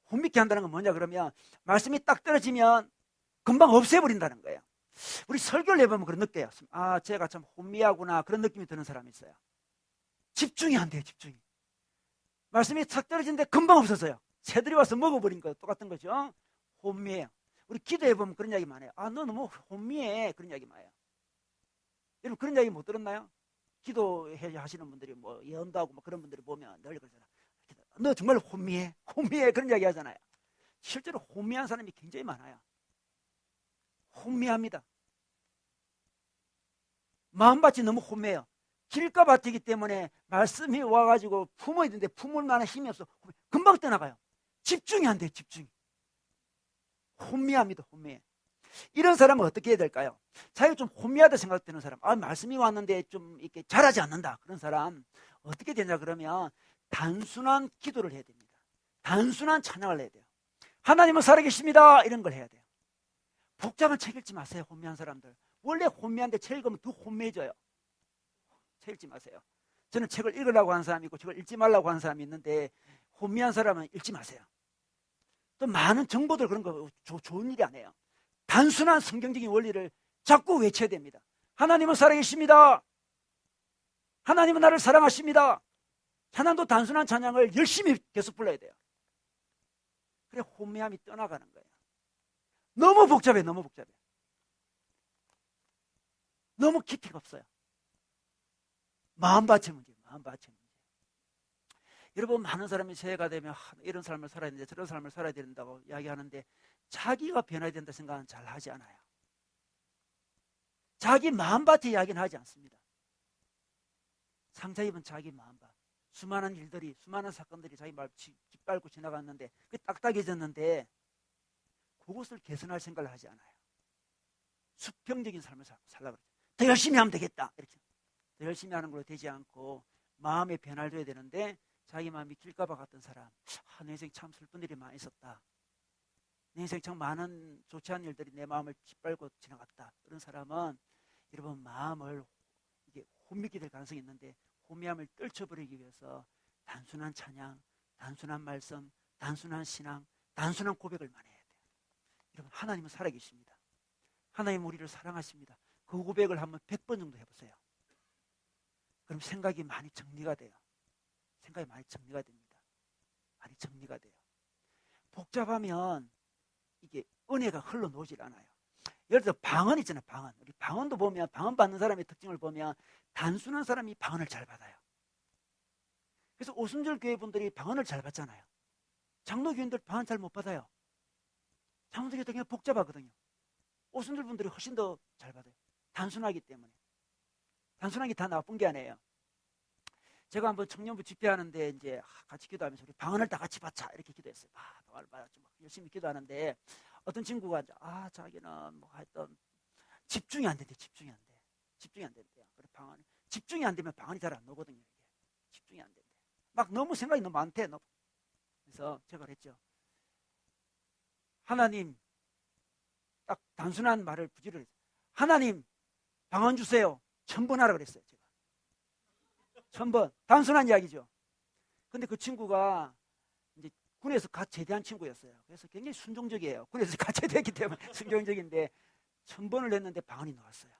혼미케 한다는 건 뭐냐 그러면 말씀이 딱 떨어지면 금방 없애버린다는 거예요. 우리 설교를 해보면 그런 느껴요. 아, 제가 참 혼미하구나 그런 느낌이 드는 사람이 있어요. 집중이 안 돼요. 집중이. 말씀이 탁 떨어지는데 금방 없어져요. 새들이 와서 먹어버린 거 똑같은 거죠. 혼미해요. 우리 기도해보면 그런 이야기 많아요. 아, 너 너무 혼미해. 그런 이야기 많아요. 여러분 그런 이야기 못 들었나요? 기도해 하시는 분들이 뭐 예언도 하고 뭐 그런 분들이 보면 늘 그러잖아. 너 정말 혼미해. 혼미해. 그런 이야기 하잖아요. 실제로 혼미한 사람이 굉장히 많아요. 혼미합니다. 마음밭이 너무 혼미해요. 길가밭이기 때문에 말씀이 와가지고 품어야 되는데 품을 만한 힘이 없어. 금방 떠나가요. 집중이 안 돼요. 집중이. 혼미합니다. 혼미해. 이런 사람은 어떻게 해야 될까요? 자기가 좀 혼미하다 생각되는 사람, 아, 말씀이 왔는데 좀 이렇게 잘하지 않는다. 그런 사람 어떻게 되냐 그러면 단순한 기도를 해야 됩니다. 단순한 찬양을 해야 돼요. 하나님은 살아계십니다. 이런 걸 해야 돼요. 복잡한 책 읽지 마세요. 혼미한 사람들. 원래 혼미한데 책 읽으면 더 혼미해져요. 책 읽지 마세요. 저는 책을 읽으려고 하는 사람이 있고 책을 읽지 말라고 하는 사람이 있는데 혼미한 사람은 읽지 마세요. 또 많은 정보들 그런 거 좋은 일이 아니에요. 단순한 성경적인 원리를 자꾸 외쳐야 됩니다. 하나님은 살아계십니다. 하나님은 나를 사랑하십니다. 찬양도 단순한 찬양을 열심히 계속 불러야 돼요. 그래 혼미함이 떠나가는 거예요. 너무 복잡해. 너무 복잡해. 너무 깊이가 없어요. 마음밭의 문제. 마음밭의 문제. 여러분 많은 사람이 새해가 되면 이런 삶을 살아야 되는데 저런 삶을 살아야 된다고 이야기하는데 자기가 변해야 된다 생각은 잘 하지 않아요. 자기 마음밭의 이야기는 하지 않습니다. 상자 입은 자기 마음밭. 수많은 일들이 수많은 사건들이 자기 마음을 짓밟고 지나갔는데 그 딱딱해졌는데 그것을 개선할 생각을 하지 않아요. 수평적인 삶을 살라고 그러죠. 더 열심히 하면 되겠다. 이렇게 더 열심히 하는 걸로 되지 않고 마음의 변화를 줘야 되는데 자기 마음이 길가봐 같은 사람, 내 인생 참 슬픈 일이 많이 있었다. 내 인생 참 많은 좋지 않은 일들이 내 마음을 짓밟고 지나갔다. 그런 사람은 여러분 마음을 이게 혼미게 될 가능성이 있는데 혼미함을 떨쳐버리기 위해서 단순한 찬양, 단순한 말씀, 단순한 신앙, 단순한 고백을 많이 해야 돼요. 여러분 하나님은 살아계십니다. 하나님 우리를 사랑하십니다. 그 고백을 한번 100번 정도 해보세요. 그럼 생각이 많이 정리가 돼요. 생각이 많이 정리가 됩니다. 많이 정리가 돼요. 복잡하면 이게 은혜가 흘러놓질 않아요. 예를 들어 방언 있잖아요. 방언. 우리 방언도 보면 방언 받는 사람의 특징을 보면 단순한 사람이 방언을 잘 받아요. 그래서 오순절 교회 분들이 방언을 잘 받잖아요. 장로교인들 방언 잘 못 받아요. 장로교인들 되게 복잡하거든요. 오순절 분들이 훨씬 더 잘 받아요. 단순하기 때문에. 단순한 게 다 나쁜 게 아니에요. 제가 한번 청년부 집회하는데 이제 같이 기도하면서 우리 방언을 다 같이 받자 이렇게 기도했어요. 방언을 받았죠. 막 열심히 기도하는데 어떤 친구가 자기는 뭐 하여튼 집중이 안 된대. 집중이 안 돼. 집중이 안 된대요. 그래 방언이 집중이 안 되면 방언이 잘 안 나오거든요. 이게. 집중이 안 된대. 막 너무 생각이 너무 많대. 그래서 제가 그랬죠. 하나님 딱 단순한 말을 부지런히 했어요. 하나님 방언 주세요. 1000번 하라 그랬어요. 제가 1000번. 단순한 이야기죠. 근데 그 친구가 이제 군에서 갓 제대한 친구였어요. 그래서 굉장히 순종적이에요. 군에서 갓 제대했기 때문에 순종적인데 1000번을 했는데 방언이 나왔어요.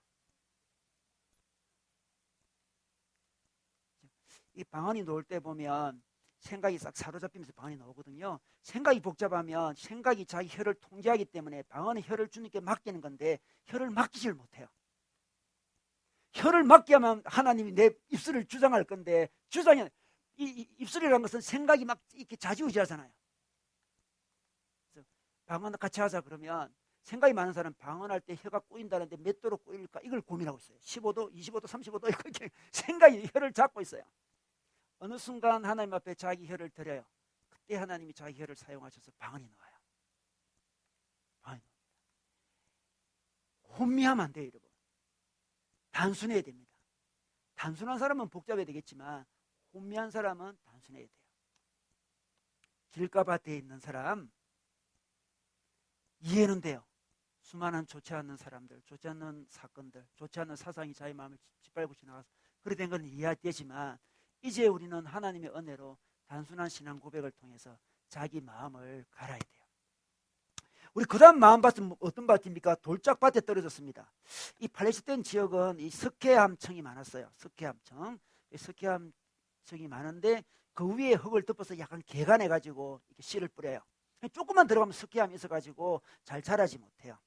이 방언이 나올 때 보면 생각이 싹 사로잡히면서 방언이 나오거든요. 생각이 복잡하면 생각이 자기 혀를 통제하기 때문에 방언은 혀를 주님께 맡기는 건데 혀를 맡기질 못해요. 혀를 맡게 하면 하나님이 내 입술을 주장할 건데 주장이 이 입술이라는 것은 생각이 막 이렇게 좌지우지하잖아요. 그래서 방언 같이 하자 그러면 생각이 많은 사람은 방언할 때 혀가 꼬인다는데 몇 도로 꼬일까 이걸 고민하고 있어요. 15도, 25도, 35도 이렇게 생각이 혀를 잡고 있어요. 어느 순간 하나님 앞에 자기 혀를 드려요. 그때 하나님이 자기 혀를 사용하셔서 방언이 나와요. 방언이 나옵니다. 혼미하면 안 돼요, 여러분. 단순해야 됩니다. 단순한 사람은 복잡해야 되겠지만 혼미한 사람은 단순해야 돼요. 길가밭에 있는 사람 이해는 돼요. 수많은 좋지 않는 사람들, 좋지 않는 사건들, 좋지 않은 사상이 자기 마음을 짓밟고 지나가서 그래 된 건 이해되지만 이제 우리는 하나님의 은혜로 단순한 신앙 고백을 통해서 자기 마음을 갈아야 돼요. 우리 그 다음 마음밭은 어떤 밭입니까? 돌짝밭에 떨어졌습니다. 이 팔레스타인 지역은 이 석회암청이 많았어요. 석회암청. 석회암청이 많은데 그 위에 흙을 덮어서 약간 개간해가지고 이렇게 씨를 뿌려요. 조금만 들어가면 석회암이 있어가지고 잘 자라지 못해요.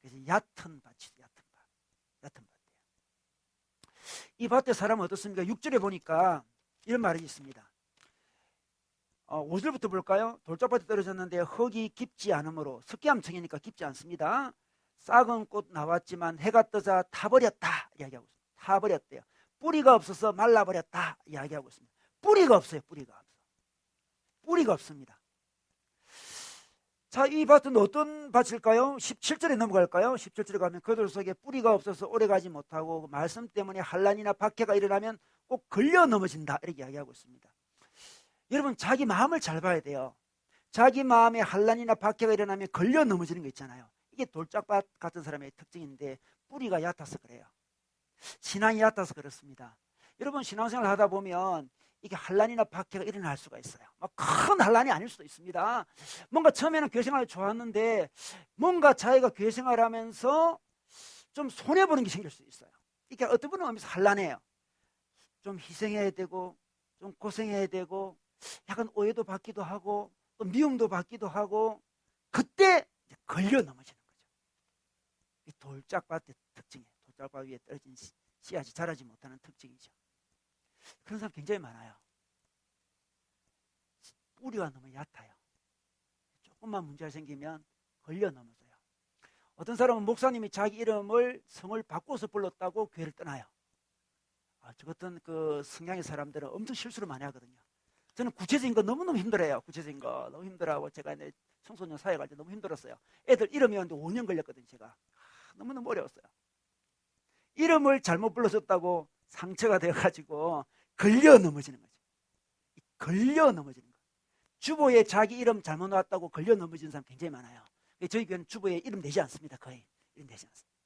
그래서 얕은 밭이죠. 얕은 밭이에요. 이 밭의 사람은 어떻습니까? 6절에 보니까 이런 말이 있습니다. 5절부터 볼까요? 돌짝밭에 떨어졌는데 흙이 깊지 않으므로, 석회암청이니까 깊지 않습니다. 싹은 꽃 나왔지만 해가 뜨자 타버렸다 이야기하고 있습니다. 타버렸대요. 뿌리가 없어서 말라버렸다 이야기하고 있습니다. 뿌리가 없어요. 뿌리가 없습니다. 자, 이 밭은 어떤 밭일까요? 17절에 넘어갈까요? 17절에 가면 그들 속에 뿌리가 없어서 오래가지 못하고 말씀 때문에 환난이나 박해가 일어나면 꼭 걸려 넘어진다 이렇게 이야기하고 있습니다. 여러분, 자기 마음을 잘 봐야 돼요. 자기 마음에 환난이나 박해가 일어나면 걸려 넘어지는 거 있잖아요. 이게 돌짝밭 같은 사람의 특징인데 뿌리가 얕아서 그래요. 신앙이 얕아서 그렇습니다. 여러분, 신앙생활 하다 보면 이게 환난이나 박해가 일어날 수가 있어요. 큰 환난이 아닐 수도 있습니다. 뭔가 처음에는 교회 생활이 좋았는데 뭔가 자기가 교회 생활하면서 좀 손해보는 게 생길 수 있어요. 이게 어떤 분은 하면서 환난해요. 좀 희생해야 되고 좀 고생해야 되고 약간 오해도 받기도 하고 또 미움도 받기도 하고 그때 걸려 넘어지는 거죠. 이 돌짝밭의 특징이에요. 돌짝밭 위에 떨어진 씨앗이 자라지 못하는 특징이죠. 그런 사람 굉장히 많아요. 뿌리가 너무 얕아요. 조금만 문제가 생기면 걸려 넘어져요. 어떤 사람은 목사님이 자기 이름을 성을 바꿔서 불렀다고 교회를 떠나요. 저 같은 그 성향의 사람들은 엄청 실수를 많이 하거든요. 저는 구체적인 거 너무너무 힘들어요. 구체적인 거 너무 힘들어하고 제가 이제 청소년 사회 갈 때 너무 힘들었어요. 애들 이름이 왔는데 5년 걸렸거든요. 제가 너무너무 어려웠어요. 이름을 잘못 불러줬다고 상처가 되어가지고 걸려 넘어지는 거죠. 걸려 넘어지는 거. 주보에 자기 이름 잘못 나왔다고 걸려 넘어지는 사람 굉장히 많아요. 저희 교회는 주보에 이름 내지 않습니다. 거의 이름 내지 않습니다.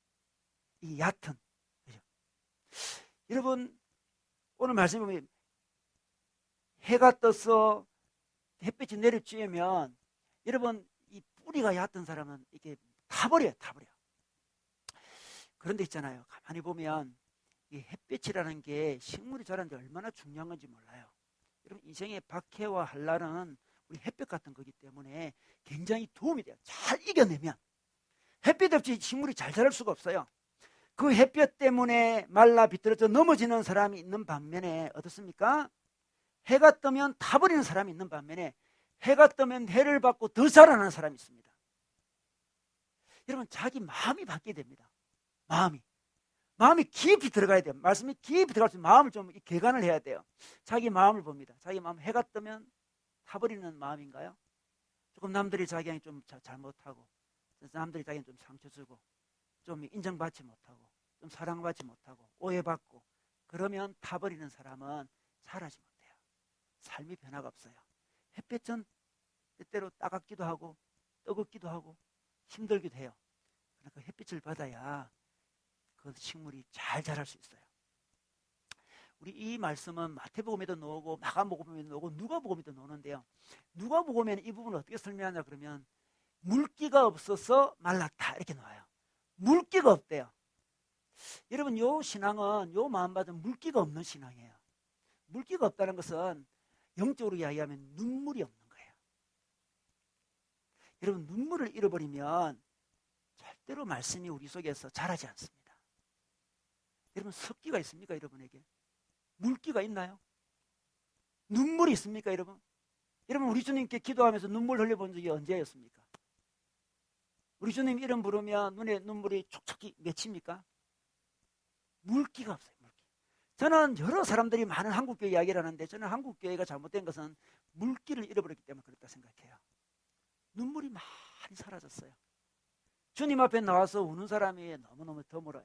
이 얕은, 그죠? 여러분, 오늘 말씀에 보면 해가 떠서 햇빛이 내리쬐면 여러분 이 뿌리가 얕은 사람은 이게 타버려요. 그런데 있잖아요. 가만히 보면 이 햇빛이라는 게 식물이 자라는데 얼마나 중요한 건지 몰라요. 여러분, 인생의 박해와 환난은 우리 햇빛 같은 거기 때문에 굉장히 도움이 돼요. 잘 이겨내면. 햇빛 없이 식물이 잘 자랄 수가 없어요. 그 햇볕 때문에 말라 비틀어져 넘어지는 사람이 있는 반면에 어떻습니까? 해가 뜨면 타버리는 사람이 있는 반면에 해가 뜨면 해를 받고 더 자라나는 사람이 있습니다. 여러분, 자기 마음이 바뀌게 됩니다. 마음이 깊이 들어가야 돼요. 말씀이 깊이 들어갈 수 있는 마음을 좀 개간을 해야 돼요. 자기 마음을 봅니다. 자기 마음, 해가 뜨면 타버리는 마음인가요? 조금 남들이 자기한테 좀 잘못하고 남들이 자기한테 좀 상처 주고 좀 인정받지 못하고 좀 사랑받지 못하고 오해받고 그러면 타버리는 사람은 자라지 못해요. 삶이 변화가 없어요. 햇볕은 때때로 따갑기도 하고 뜨겁기도 하고 힘들기도 해요. 그러니까 햇빛을 받아야 그 식물이 잘 자랄 수 있어요. 우리 이 말씀은 마태복음에도 나오고 마가복음에도 나오고 누가복음에도 나오는데요. 누가복음에는 이 부분을 어떻게 설명하냐 그러면 물기가 없어서 말랐다 이렇게 나와요. 물기가 없대요. 여러분, 요 신앙은 요 마음밭은 물기가 없는 신앙이에요. 물기가 없다는 것은 영적으로 이야기하면 눈물이 없는 거예요. 여러분, 눈물을 잃어버리면 절대로 말씀이 우리 속에서 자라지 않습니다. 여러분, 습기가 있습니까? 여러분에게 물기가 있나요? 눈물이 있습니까? 여러분, 우리 주님께 기도하면서 눈물 흘려본 적이 언제였습니까? 우리 주님 이름 부르면 눈에 눈물이 촉촉히 맺힙니까? 물기가 없어요. 저는 여러 사람들이 많은 한국교회 이야기를 하는데 저는 한국교회가 잘못된 것은 물기를 잃어버렸기 때문에 그렇다 생각해요. 눈물이 많이 사라졌어요. 주님 앞에 나와서 우는 사람이 너무너무 드물어요.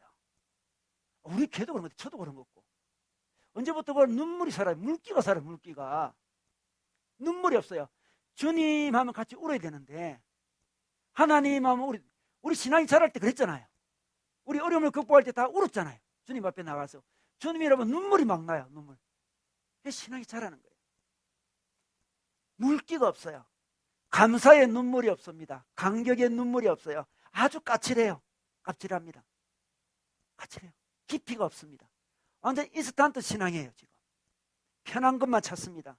우리 걔도 그런 것 같아요. 저도 그런 것 같고 언제부터가 눈물이 살아요. 물기가 살아요. 물기가. 눈물이 없어요. 주님 하면 같이 울어야 되는데 하나님 하면 우리 신앙이 자랄 때 그랬잖아요. 우리 어려움을 극복할 때 다 울었잖아요. 주님 앞에 나가서. 주님이라면 눈물이 막 나요. 눈물. 신앙이 자라는 거예요. 물기가 없어요. 감사의 눈물이 없습니다. 감격의 눈물이 없어요. 아주 까칠해요. 까칠합니다. 까칠해요. 깊이가 없습니다. 완전 인스턴트 신앙이에요. 지금 편한 것만 찾습니다.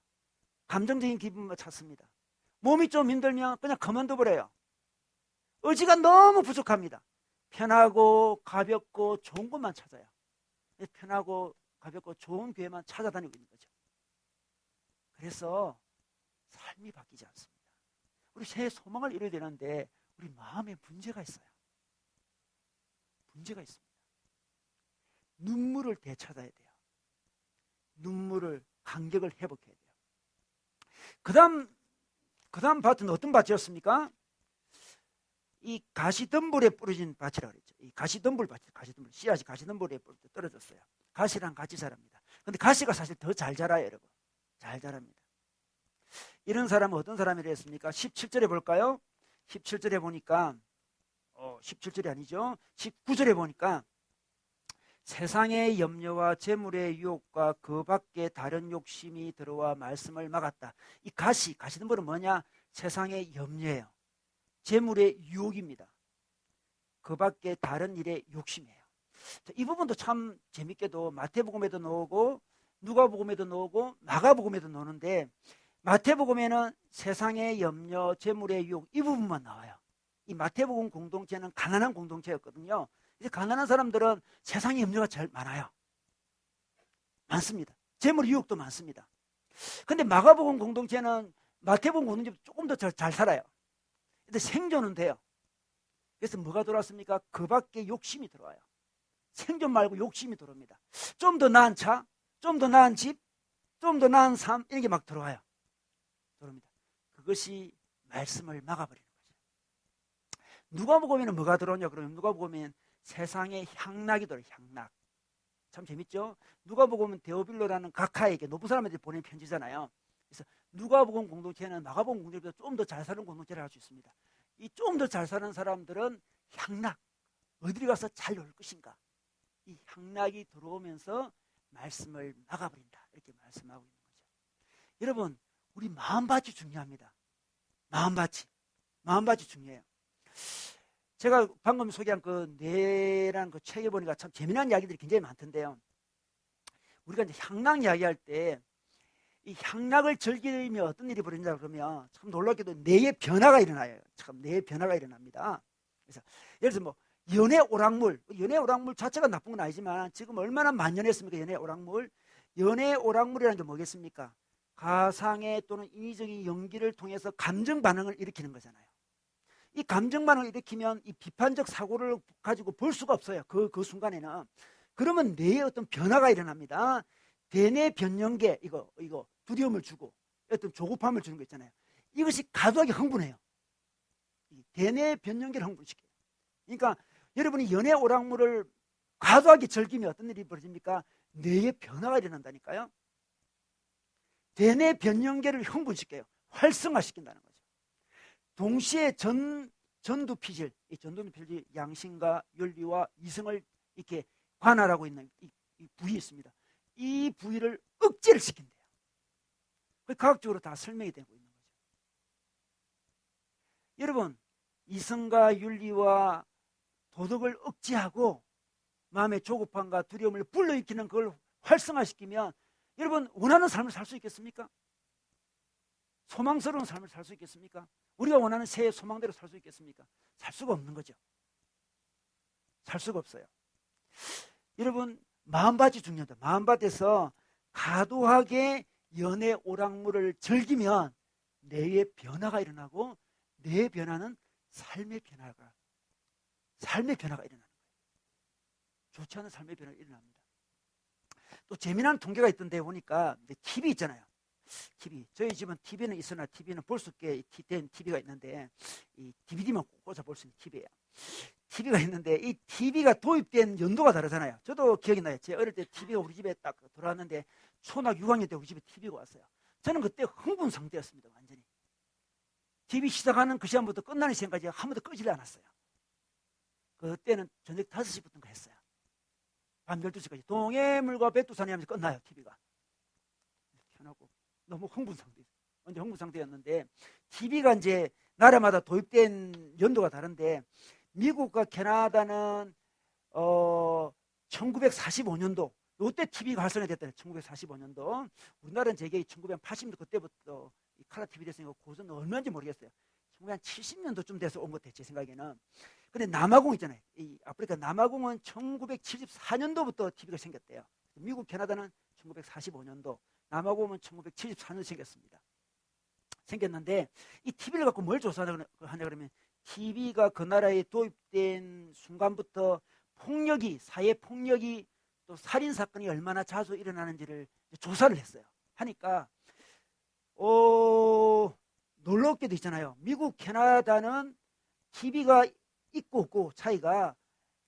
감정적인 기분만 찾습니다. 몸이 좀 힘들면 그냥 그만둬버려요. 의지가 너무 부족합니다. 편하고 가볍고 좋은 것만 찾아요. 편하고 가볍고 좋은 교회만 찾아다니고 있는 거죠. 그래서 삶이 바뀌지 않습니다. 우리 새해 소망을 이뤄야 되는데 우리 마음에 문제가 있어요. 문제가 있습니다. 눈물을 되찾아야 돼요. 눈물을, 간격을 회복해야 돼요. 그 다음 밭은 어떤 밭이었습니까? 이 가시덤불에 뿌려진 밭이라고 그랬죠. 이 가시덤불 밭, 가시덤불, 씨앗이 가시덤불에 떨어졌어요. 가시랑 같이 자랍니다. 근데 가시가 사실 더 잘 자라요, 여러분. 잘 자랍니다. 이런 사람은 어떤 사람이라 했습니까? 17절에 볼까요? 17절에 보니까 17절이 아니죠. 19절에 보니까 세상의 염려와 재물의 유혹과 그 밖에 다른 욕심이 들어와 말씀을 막았다. 이 가시덤불은 뭐냐? 세상의 염려예요. 재물의 유혹입니다. 그 밖에 다른 일의 욕심이에요. 이 부분도 참 재밌게도 마태복음에도 나오고 누가복음에도 나오고 마가복음에도 나오는데 마태복음에는 세상의 염려, 재물의 유혹 이 부분만 나와요. 이 마태복음 공동체는 가난한 공동체였거든요. 이제 가난한 사람들은 세상의 염려가 제일 많아요. 많습니다. 재물 유혹도 많습니다. 근데 마가복음 공동체는 마태복음 공동체보다 조금 더 잘 살아요. 근데 생존은 돼요. 그래서 뭐가 들어왔습니까? 그 밖에 욕심이 들어와요. 생존 말고 욕심이 들어옵니다. 좀 더 나은 차, 좀 더 나은 집, 좀 더 나은 삶 이런 게 막 들어와요. 들어옵니다. 그것이 말씀을 막아버리는 거죠. 누가복음에는 뭐가 들어오냐 그러면 누가복음에는 세상의 향락이 들어요. 향락. 참 재밌죠? 누가복음은 데오빌로라는 각하에게 높은 사람한테 보낸 편지잖아요. 그래서 누가복음 공동체는 마가복음 공동체보다 좀 더 잘 사는 공동체를 할 수 있습니다. 이 좀 더 잘 사는 사람들은 향락, 어디를 가서 잘 놀 것인가, 이 향락이 들어오면서 말씀을 막아버린다 이렇게 말씀하고 있는 거죠. 여러분, 우리 마음밭이 중요합니다. 마음밭이 중요해요. 제가 방금 소개한 그 뇌라는 그 책에 보니까 참 재미난 이야기들이 굉장히 많던데요. 우리가 이제 향락 이야기할 때 이 향락을 즐기며 어떤 일이 벌어진다 그러면 참 놀랍게도 뇌의 변화가 일어나요. 참 뇌의 변화가 일어납니다. 그래서 예를 들어서 뭐 연애 오락물 자체가 나쁜 건 아니지만 지금 얼마나 만연했습니까? 연애 오락물이라는 게 뭐겠습니까? 가상의 또는 인위적인 연기를 통해서 감정 반응을 일으키는 거잖아요. 이 감정 반응을 일으키면 이 비판적 사고를 가지고 볼 수가 없어요. 그 순간에는. 그러면 뇌에 어떤 변화가 일어납니다. 대뇌 변형계 이거 두려움을 주고 어떤 조급함을 주는 거 있잖아요. 이것이 과도하게 흥분해요. 대뇌 변형계를 흥분시켜요. 그러니까 여러분이 연애 오락물을 과도하게 즐기면 어떤 일이 벌어집니까? 뇌에 변화가 일어난다니까요. 대뇌 변형계를 흥분시켜요. 활성화시킨다는 거죠. 동시에 전두피질, 이 전두피질 양심과 윤리와 이성을 이렇게 관할하고 있는 이 부위 있습니다. 이 부위를 억제를 시킨대요. 과학적으로 다 설명이 되고 있는 거죠. 여러분, 이성과 윤리와 도덕을 억제하고 마음의 조급함과 두려움을 불러일으키는 그걸 활성화시키면 여러분 원하는 삶을 살 수 있겠습니까? 소망스러운 삶을 살 수 있겠습니까? 우리가 원하는 새해 소망대로 살 수 있겠습니까? 살 수가 없는 거죠. 살 수가 없어요. 여러분, 마음밭이 중요하다. 마음밭에서 과도하게 연애 오락물을 즐기면 뇌의 변화가 일어나고 뇌의 변화는 삶의 변화가 일어나는 거예요. 좋지 않은 삶의 변화가 일어납니다. 또 재미난 통계가 있던데 보니까 TV 있잖아요. TV. 저희 집은 TV는 있으나 TV는 볼 수 있게 된 TV가 있는데 이 DVD만 꽂아 볼 수 있는 TV예요. TV가 있는데 이 TV가 도입된 연도가 다르잖아요. 저도 기억이 나요. 제 어릴 때 TV가 우리 집에 딱 들어왔는데 초등학교 6학년 때 우리 집에 TV가 왔어요. 저는 그때 흥분 상태였습니다. 완전히. TV 시작하는 그 시간부터 끝나는 시간까지 한 번도 끄질 않았어요. 그때는 저녁 5시부터 했어요. 밤 12시까지. 동해물과 백두산이 하면서 끝나요. TV가. 켜놓고 너무 흥분 상태. 완전 흥분 상태였는데 TV가 이제 나라마다 도입된 연도가 다른데 미국과 캐나다는 1945년도 이때 TV가 활성화됐다. 1945년도. 우리나라는 제게 1980년도 그때부터 이 칼라 TV 됐으니까 고전 얼마인지 모르겠어요. 1970년도쯤 돼서 온 것 같아요. 제 생각에는. 근데 남아공 있잖아요. 이 아프리카 남아공은 1974년도부터 TV가 생겼대요. 미국, 캐나다는 1945년도, 남아공은 1974년도 생겼습니다. 생겼는데 이 TV를 갖고 뭘 조사하냐 그러면 TV가 그 나라에 도입된 순간부터 폭력이, 사회 폭력이 또 살인 사건이 얼마나 자주 일어나는지를 조사를 했어요. 하니까 놀랍게도 있잖아요. 미국, 캐나다는 TV가 있고 없고 차이가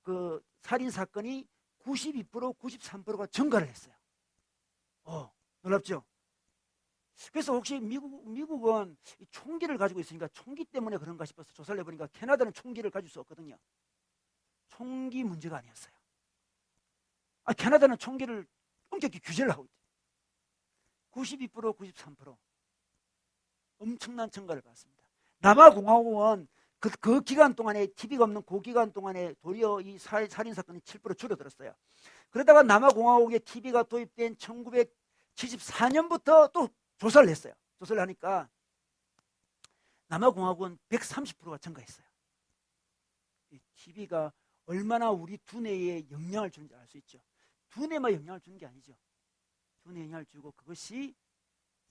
그 살인 사건이 92%, 93%가 증가를 했어요. 놀랍죠? 그래서 혹시 미국은 총기를 가지고 있으니까 총기 때문에 그런가 싶어서 조사를 해보니까 캐나다는 총기를 가질 수 없거든요. 총기 문제가 아니었어요. 캐나다는 총기를 엄격히 규제를 하고 있죠. 92%, 93% 엄청난 증가를 받습니다. 남아공화국은 그 기간 동안에 TV가 없는 그 기간 동안에 도리어 이 살인 사건이 7% 줄어들었어요. 그러다가 남아공화국에 TV가 도입된 1974년부터 또 조사를 했어요. 조사를 하니까 남아공화국은 130%가 증가했어요. 이 TV가 얼마나 우리 두뇌에 영향을 주는지 알 수 있죠. 두뇌만 영향을 주는 게 아니죠. 두뇌에 영향을 주고 그것이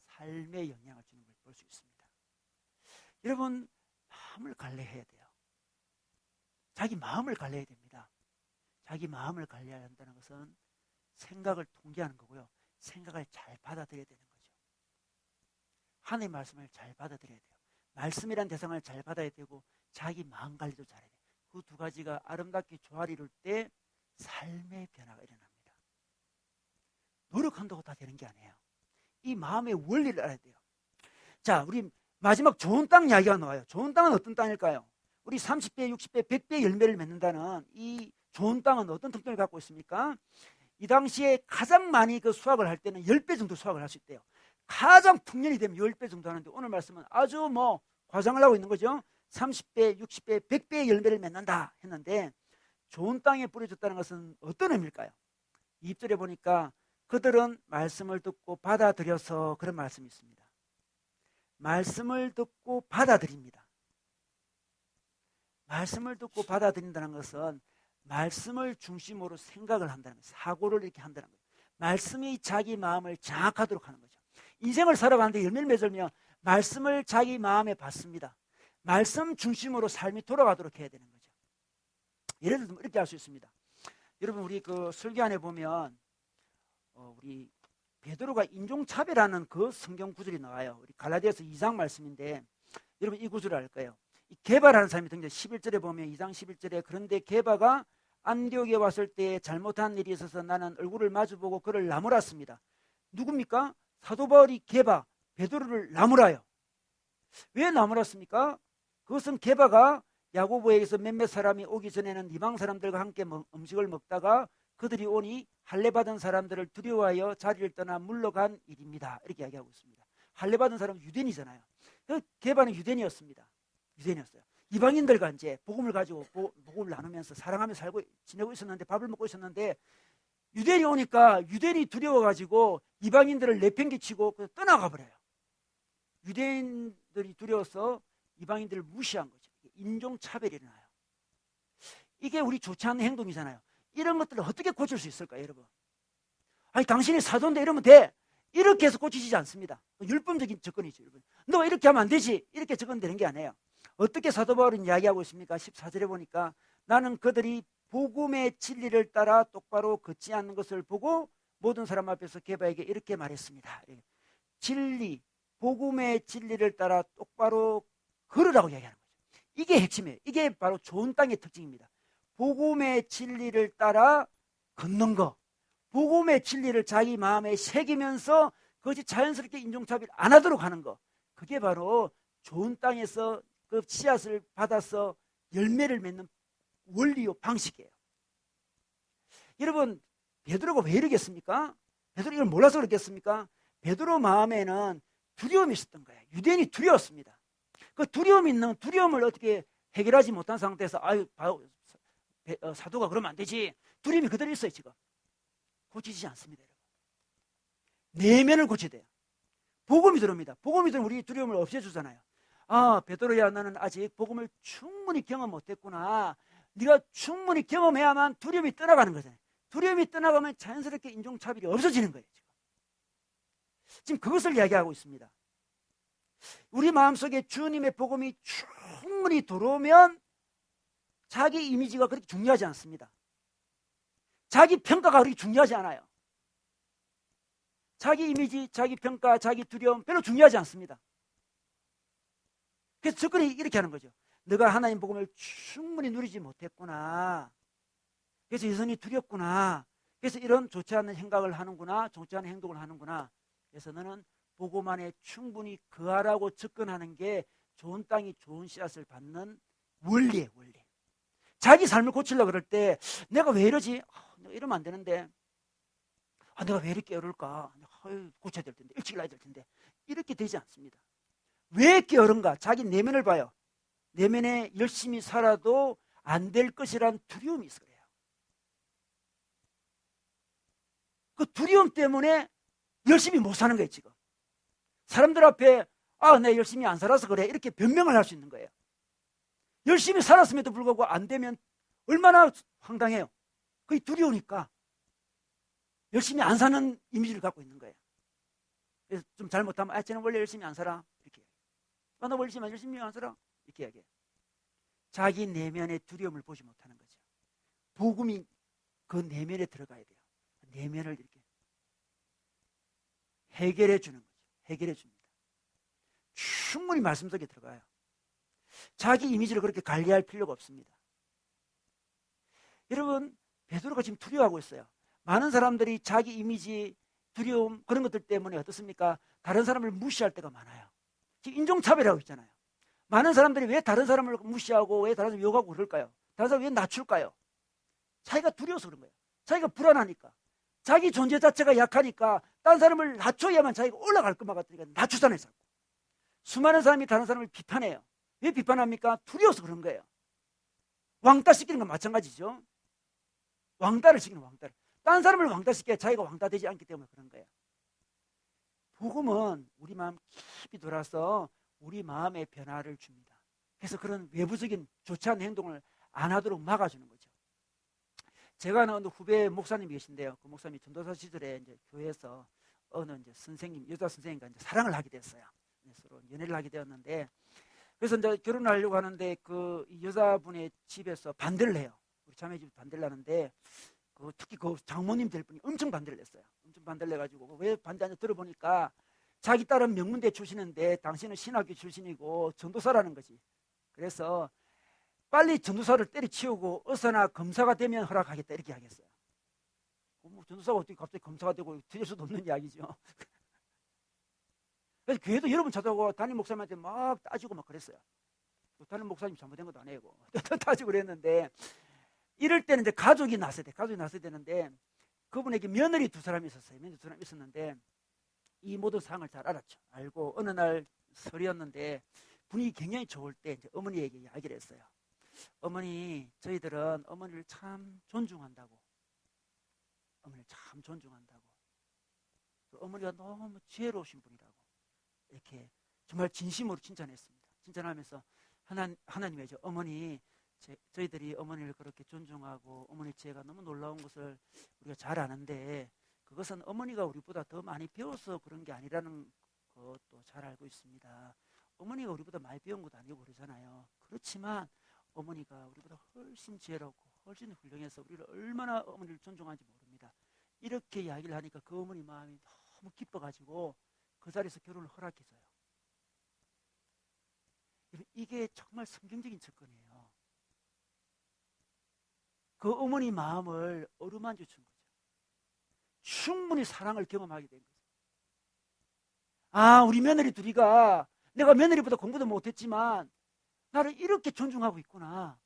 삶에 영향을 주는 걸 볼 수 있습니다. 여러분, 마음을 관리해야 돼요. 자기 마음을 관리해야 됩니다. 자기 마음을 관리해야 한다는 것은 생각을 통제하는 거고요. 생각을 잘 받아들여야 되는 거죠. 하나님의 말씀을 잘 받아들여야 돼요. 말씀이란 대상을 잘 받아야 되고 자기 마음 관리도 잘해야 돼요. 그 두 가지가 아름답게 조화를 이룰 때 삶의 변화가 일어납니다. 노력한다고 다 되는 게 아니에요. 이 마음의 원리를 알아야 돼요. 자, 우리 마지막 좋은 땅 이야기가 나와요. 좋은 땅은 어떤 땅일까요? 우리 30배, 60배, 100배 열매를 맺는다는 이 좋은 땅은 어떤 특징을 갖고 있습니까? 이 당시에 가장 많이 그 수확을 할 때는 10배 정도 수확을 할 수 있대요. 가장 풍년이 되면 10배 정도 하는데 오늘 말씀은 아주 과장을 하고 있는 거죠. 30배, 60배, 100배의 열매를 맺는다 했는데 좋은 땅에 뿌려졌다는 것은 어떤 의미일까요? 2절에 보니까 그들은 말씀을 듣고 받아들여서 그런 말씀이 있습니다. 말씀을 듣고 받아들입니다. 말씀을 듣고 받아들인다는 것은 말씀을 중심으로 생각을 한다는 거예요. 사고를 이렇게 한다는 거예요. 말씀이 자기 마음을 장악하도록 하는 거죠. 인생을 살아가는데 열매를 맺으면 말씀을 자기 마음에 받습니다. 말씀 중심으로 삶이 돌아가도록 해야 되는 거죠. 예를 들면 이렇게 할 수 있습니다. 여러분, 우리 그 설교 안에 보면 우리 베드로가 인종차별하는 그 성경 구절이 나와요. 우리 갈라디아서 2장 말씀인데 여러분 이 구절을 알 거예요. 이 게바라는 사람이 등장 11절에 보면 2장 11절에 그런데 게바가 안디옥에 왔을 때 잘못한 일이 있어서 나는 얼굴을 마주보고 그를 나무랐습니다. 누굽니까? 사도 바울이 게바, 베드로를 나무라요. 왜 나무랐습니까? 그것은 게바가 야고보에게서 몇몇 사람이 오기 전에는 이방 사람들과 함께 음식을 먹다가 그들이 오니 할례받은 사람들을 두려워하여 자리를 떠나 물러간 일입니다. 이렇게 이야기하고 있습니다. 할례받은 사람은 유대인이잖아요. 게바는 유대인이었습니다. 유대인이었어요. 이방인들과 이제 복음을 가지고 복음을 나누면서 사랑하며 살고 지내고 있었는데 밥을 먹고 있었는데 유대인이 오니까 유대인이 두려워가지고 이방인들을 내팽개치고 떠나가 버려요. 유대인들이 두려워서 이방인들을 무시한 거죠. 인종차별이 일어나요. 이게 우리 좋지 않은 행동이잖아요. 이런 것들을 어떻게 고칠 수 있을까요, 여러분? 아니, 당신이 사도인데 이러면 돼. 이렇게 해서 고치지 않습니다. 율법적인 접근이죠, 여러분. 너 이렇게 하면 안 되지. 이렇게 접근되는 게 아니에요. 어떻게 사도 바울은 이야기하고 있습니까? 14절에 보니까 나는 그들이 복음의 진리를 따라 똑바로 걷지 않는 것을 보고 모든 사람 앞에서 게바에게 이렇게 말했습니다. 진리, 복음의 진리를 따라 똑바로 걸으라고 이야기하는 거죠. 이게 핵심이에요. 이게 바로 좋은 땅의 특징입니다. 복음의 진리를 따라 걷는 거, 복음의 진리를 자기 마음에 새기면서 그것이 자연스럽게 인종차별 안 하도록 하는 거, 그게 바로 좋은 땅에서 그 씨앗을 받아서 열매를 맺는 원리요 방식이에요. 여러분, 베드로가 왜 이러겠습니까? 베드로 이걸 몰라서 그렇겠습니까? 베드로 마음에는 두려움이 있었던 거예요. 유대인이 두려웠습니다. 그 두려움을 어떻게 해결하지 못한 상태에서 사도가 그러면 안 되지. 두려움이 그대로 있어요. 지금 고치지 않습니다. 여러분. 내면을 고쳐야 돼요. 복음이 들어옵니다. 복음이 들으면 우리 두려움을 없애주잖아요. 베드로야, 너는 아직 복음을 충분히 경험 못했구나. 네가 충분히 경험해야만 두려움이 떠나가는 거잖아요. 두려움이 떠나가면 자연스럽게 인종차별이 없어지는 거예요. 지금 그것을 이야기하고 있습니다. 우리 마음속에 주님의 복음이 충분히 들어오면 자기 이미지가 그렇게 중요하지 않습니다. 자기 평가가 그렇게 중요하지 않아요. 자기 이미지, 자기 평가, 자기 두려움 별로 중요하지 않습니다. 그래서 접근이 이렇게 하는 거죠. 너가 하나님 복음을 충분히 누리지 못했구나. 그래서 여전히 두렵구나. 그래서 이런 좋지 않은 생각을 하는구나. 좋지 않은 행동을 하는구나. 그래서 너는 복음 안에 충분히 거하라고 접근하는 게 좋은 땅이 좋은 씨앗을 받는 원리예요. 원리. 자기 삶을 고치려고 그럴 때 내가 왜 이러지? 내가 이러면 안 되는데. 내가 왜 이렇게 어려울까? 고쳐야 될 텐데. 일찍 나야 될 텐데. 이렇게 되지 않습니다. 왜 게으른가? 자기 내면을 봐요. 내면에 열심히 살아도 안 될 것이란 두려움이 있어요. 그 두려움 때문에 열심히 못 사는 거예요. 지금 사람들 앞에 내가 열심히 안 살아서 그래 이렇게 변명을 할 수 있는 거예요. 열심히 살았음에도 불구하고 안 되면 얼마나 황당해요. 그게 두려우니까 열심히 안 사는 이미지를 갖고 있는 거예요. 그래서 좀 잘못하면 쟤는 원래 열심히 안 살아 이렇게. 나 원래 열심히 안 살아 이렇게 얘기해요. 자기 내면의 두려움을 보지 못하는 거죠. 복음이 그 내면에 들어가야 돼요. 내면을 이렇게 해결해 주는 거죠. 해결해 줍니다. 충분히 말씀 속에 들어가요. 자기 이미지를 그렇게 관리할 필요가 없습니다. 여러분, 베드로가 지금 두려워하고 있어요. 많은 사람들이 자기 이미지, 두려움 그런 것들 때문에 어떻습니까? 다른 사람을 무시할 때가 많아요. 지금 인종차별하고 있잖아요. 많은 사람들이 왜 다른 사람을 무시하고 왜 다른 사람을 욕하고 그럴까요? 다른 사람을 왜 낮출까요? 자기가 두려워서 그런 거예요. 자기가 불안하니까. 자기 존재 자체가 약하니까 다른 사람을 낮춰야만 자기가 올라갈 것만 같으니까 낮추잖아요. 수많은 사람이 다른 사람을 비판해요. 왜 비판합니까? 두려워서 그런 거예요. 왕따시키는 건 마찬가지죠. 왕따를 시키는 왕따를. 다른 사람을 왕따시켜야 자기가 왕따되지 않기 때문에 그런 거예요. 복음은 우리 마음 깊이 들어와서 우리 마음의 변화를 줍니다. 그래서 그런 외부적인 좋지 않은 행동을 안 하도록 막아주는 거죠. 제가 아는 후배 목사님이 계신데요. 그 목사님이 전도사 시절에 이제 교회에서 어느 이제 선생님, 여자 선생님과 이제 사랑을 하게 됐어요. 서로 연애를 하게 되었는데, 그래서 이제 결혼을 하려고 하는데 그 여자분의 집에서 반대를 해요. 우리 자매 집 반대를 하는데, 특히 그 장모님 될 분이 엄청 반대를 했어요. 엄청 반대를 해가지고 왜 반대하냐 들어보니까 자기 딸은 명문대 출신인데 당신은 신학교 출신이고 전도사라는 거지. 그래서 빨리 전도사를 때려치우고 어서나 검사가 되면 허락하겠다 이렇게 하겠어요. 뭐 전도사가 어떻게 갑자기 검사가 되고 들릴 수도 없는 이야기죠. 그래서 교회도 여러 번 찾아오고 담임 목사님한테 막 따지고 막 그랬어요. 담임 목사님 잘못된 것도 아니고 따지고 그랬는데, 이럴 때는 이제 가족이 나서야 돼. 가족이 나서야 되는데, 그분에게 며느리 두 사람이 있었어요. 며느리 두 사람이 있었는데 이 모든 상황을 잘 알았죠. 알고 어느 날 설이었는데 분위기 굉장히 좋을 때 이제 어머니에게 이야기를 했어요. 어머니, 저희들은 어머니를 참 존중한다고. 어머니를 참 존중한다고. 어머니가 너무 지혜로우신 분이라고. 이렇게 정말 진심으로 칭찬했습니다. 칭찬하면서 하나님의 어머니, 저희들이 어머니를 그렇게 존중하고 어머니 지혜가 너무 놀라운 것을 우리가 잘 아는데, 그것은 어머니가 우리보다 더 많이 배워서 그런 게 아니라는 것도 잘 알고 있습니다. 어머니가 우리보다 많이 배운 것도 아니고 그러잖아요. 그렇지만 어머니가 우리보다 훨씬 지혜롭고 훨씬 훌륭해서 우리를 얼마나 어머니를 존중하는지 모릅니다. 이렇게 이야기를 하니까 그 어머니 마음이 너무 기뻐가지고 그 자리에서 결혼을 허락해줘요. 이게 정말 성경적인 접근이에요. 그 어머니 마음을 어루만져 준 거죠. 충분히 사랑을 경험하게 된 거죠. 아, 우리 며느리 둘이가 내가 며느리보다 공부도 못했지만 나를 이렇게 존중하고 있구나.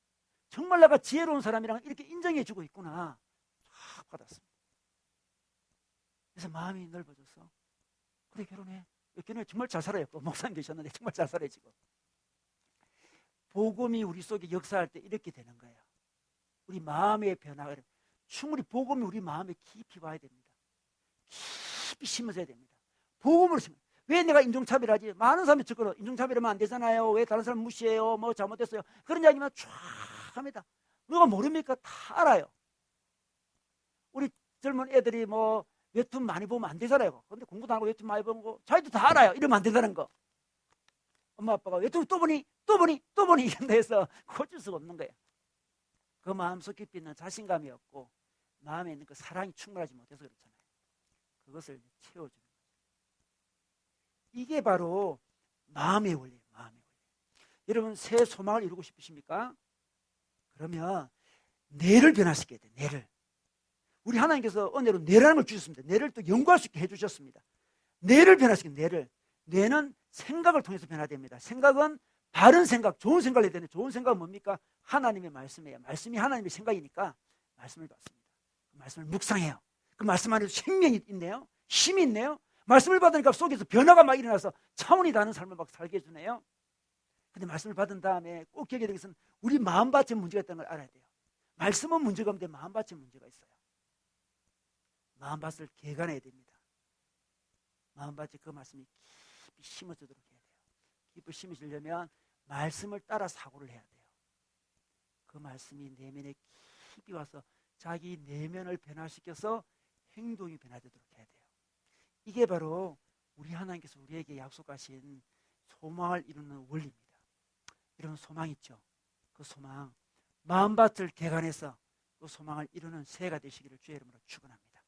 정말 내가 지혜로운 사람이랑 이렇게 인정해주고 있구나. 쫙 받았습니다. 그래서 마음이 넓어져서 그래 결혼해. 결혼해. 정말 잘 살아요. 목사님 계셨는데 정말 잘 살아요 지금. 복음이 우리 속에 역사할 때 이렇게 되는 거예요. 우리 마음의 변화가 충분히 복음이 우리 마음에 깊이 와야 됩니다. 깊이 심어져야 됩니다. 복음으로 심어. 왜 내가 인종차별하지? 많은 사람이 듣거든. 인종차별하면 안 되잖아요. 왜 다른 사람 무시해요? 뭐 잘못됐어요? 그런 이야기만 쫙 합니다. 누가 모릅니까? 다 알아요. 우리 젊은 애들이 뭐 웹툰 많이 보면 안 되잖아요. 근데 공부도 안 하고 웹툰 많이 보는 거 자기도 다 알아요. 이러면 안 된다는 거. 엄마 아빠가 웹툰 또 보니 이런다 해서 고칠 수가 없는 거예요. 그 마음속 깊이 있는 자신감이 없고 마음에 있는 그 사랑이 충분하지 못해서 그렇잖아요. 그것을 채워주는 거죠. 이게 바로 마음의 원리예요. 마음의 원리. 여러분 새 소망을 이루고 싶으십니까? 그러면 뇌를 변화시켜야 돼요. 뇌를. 우리 하나님께서 은혜로 뇌라는 걸 주셨습니다. 뇌를 또 연구할 수 있게 해주셨습니다. 뇌를 변화시키는 뇌를. 뇌는 생각을 통해서 변화됩니다. 생각은 바른 생각, 좋은 생각을 해야 되는데 좋은 생각은 뭡니까? 하나님의 말씀이에요. 말씀이 하나님의 생각이니까 말씀을 받습니다. 그 말씀을 묵상해요. 그 말씀 안에도 생명이 있네요. 힘이 있네요. 말씀을 받으니까 속에서 변화가 막 일어나서 차원이 다른 삶을 막 살게 해주네요. 근데 말씀을 받은 다음에 꼭 기억해야 되는 것은 우리 마음밭에 문제가 있다는 걸 알아야 돼요. 말씀은 문제가 없는데 마음밭에 문제가 있어요. 마음밭을 개간해야 됩니다. 마음밭에 그 말씀이 깊이 심어지도록 해야 돼요. 깊이 심어지려면 말씀을 따라 사고를 해야 돼요. 그 말씀이 내면에 깊이 와서 자기 내면을 변화시켜서 행동이 변화되도록 해야 돼요. 이게 바로 우리 하나님께서 우리에게 약속하신 소망을 이루는 원리입니다. 이런 소망 있죠. 그 소망, 마음밭을 개간해서 그 소망을 이루는 새해가 되시기를 주의 이름으로 축원합니다.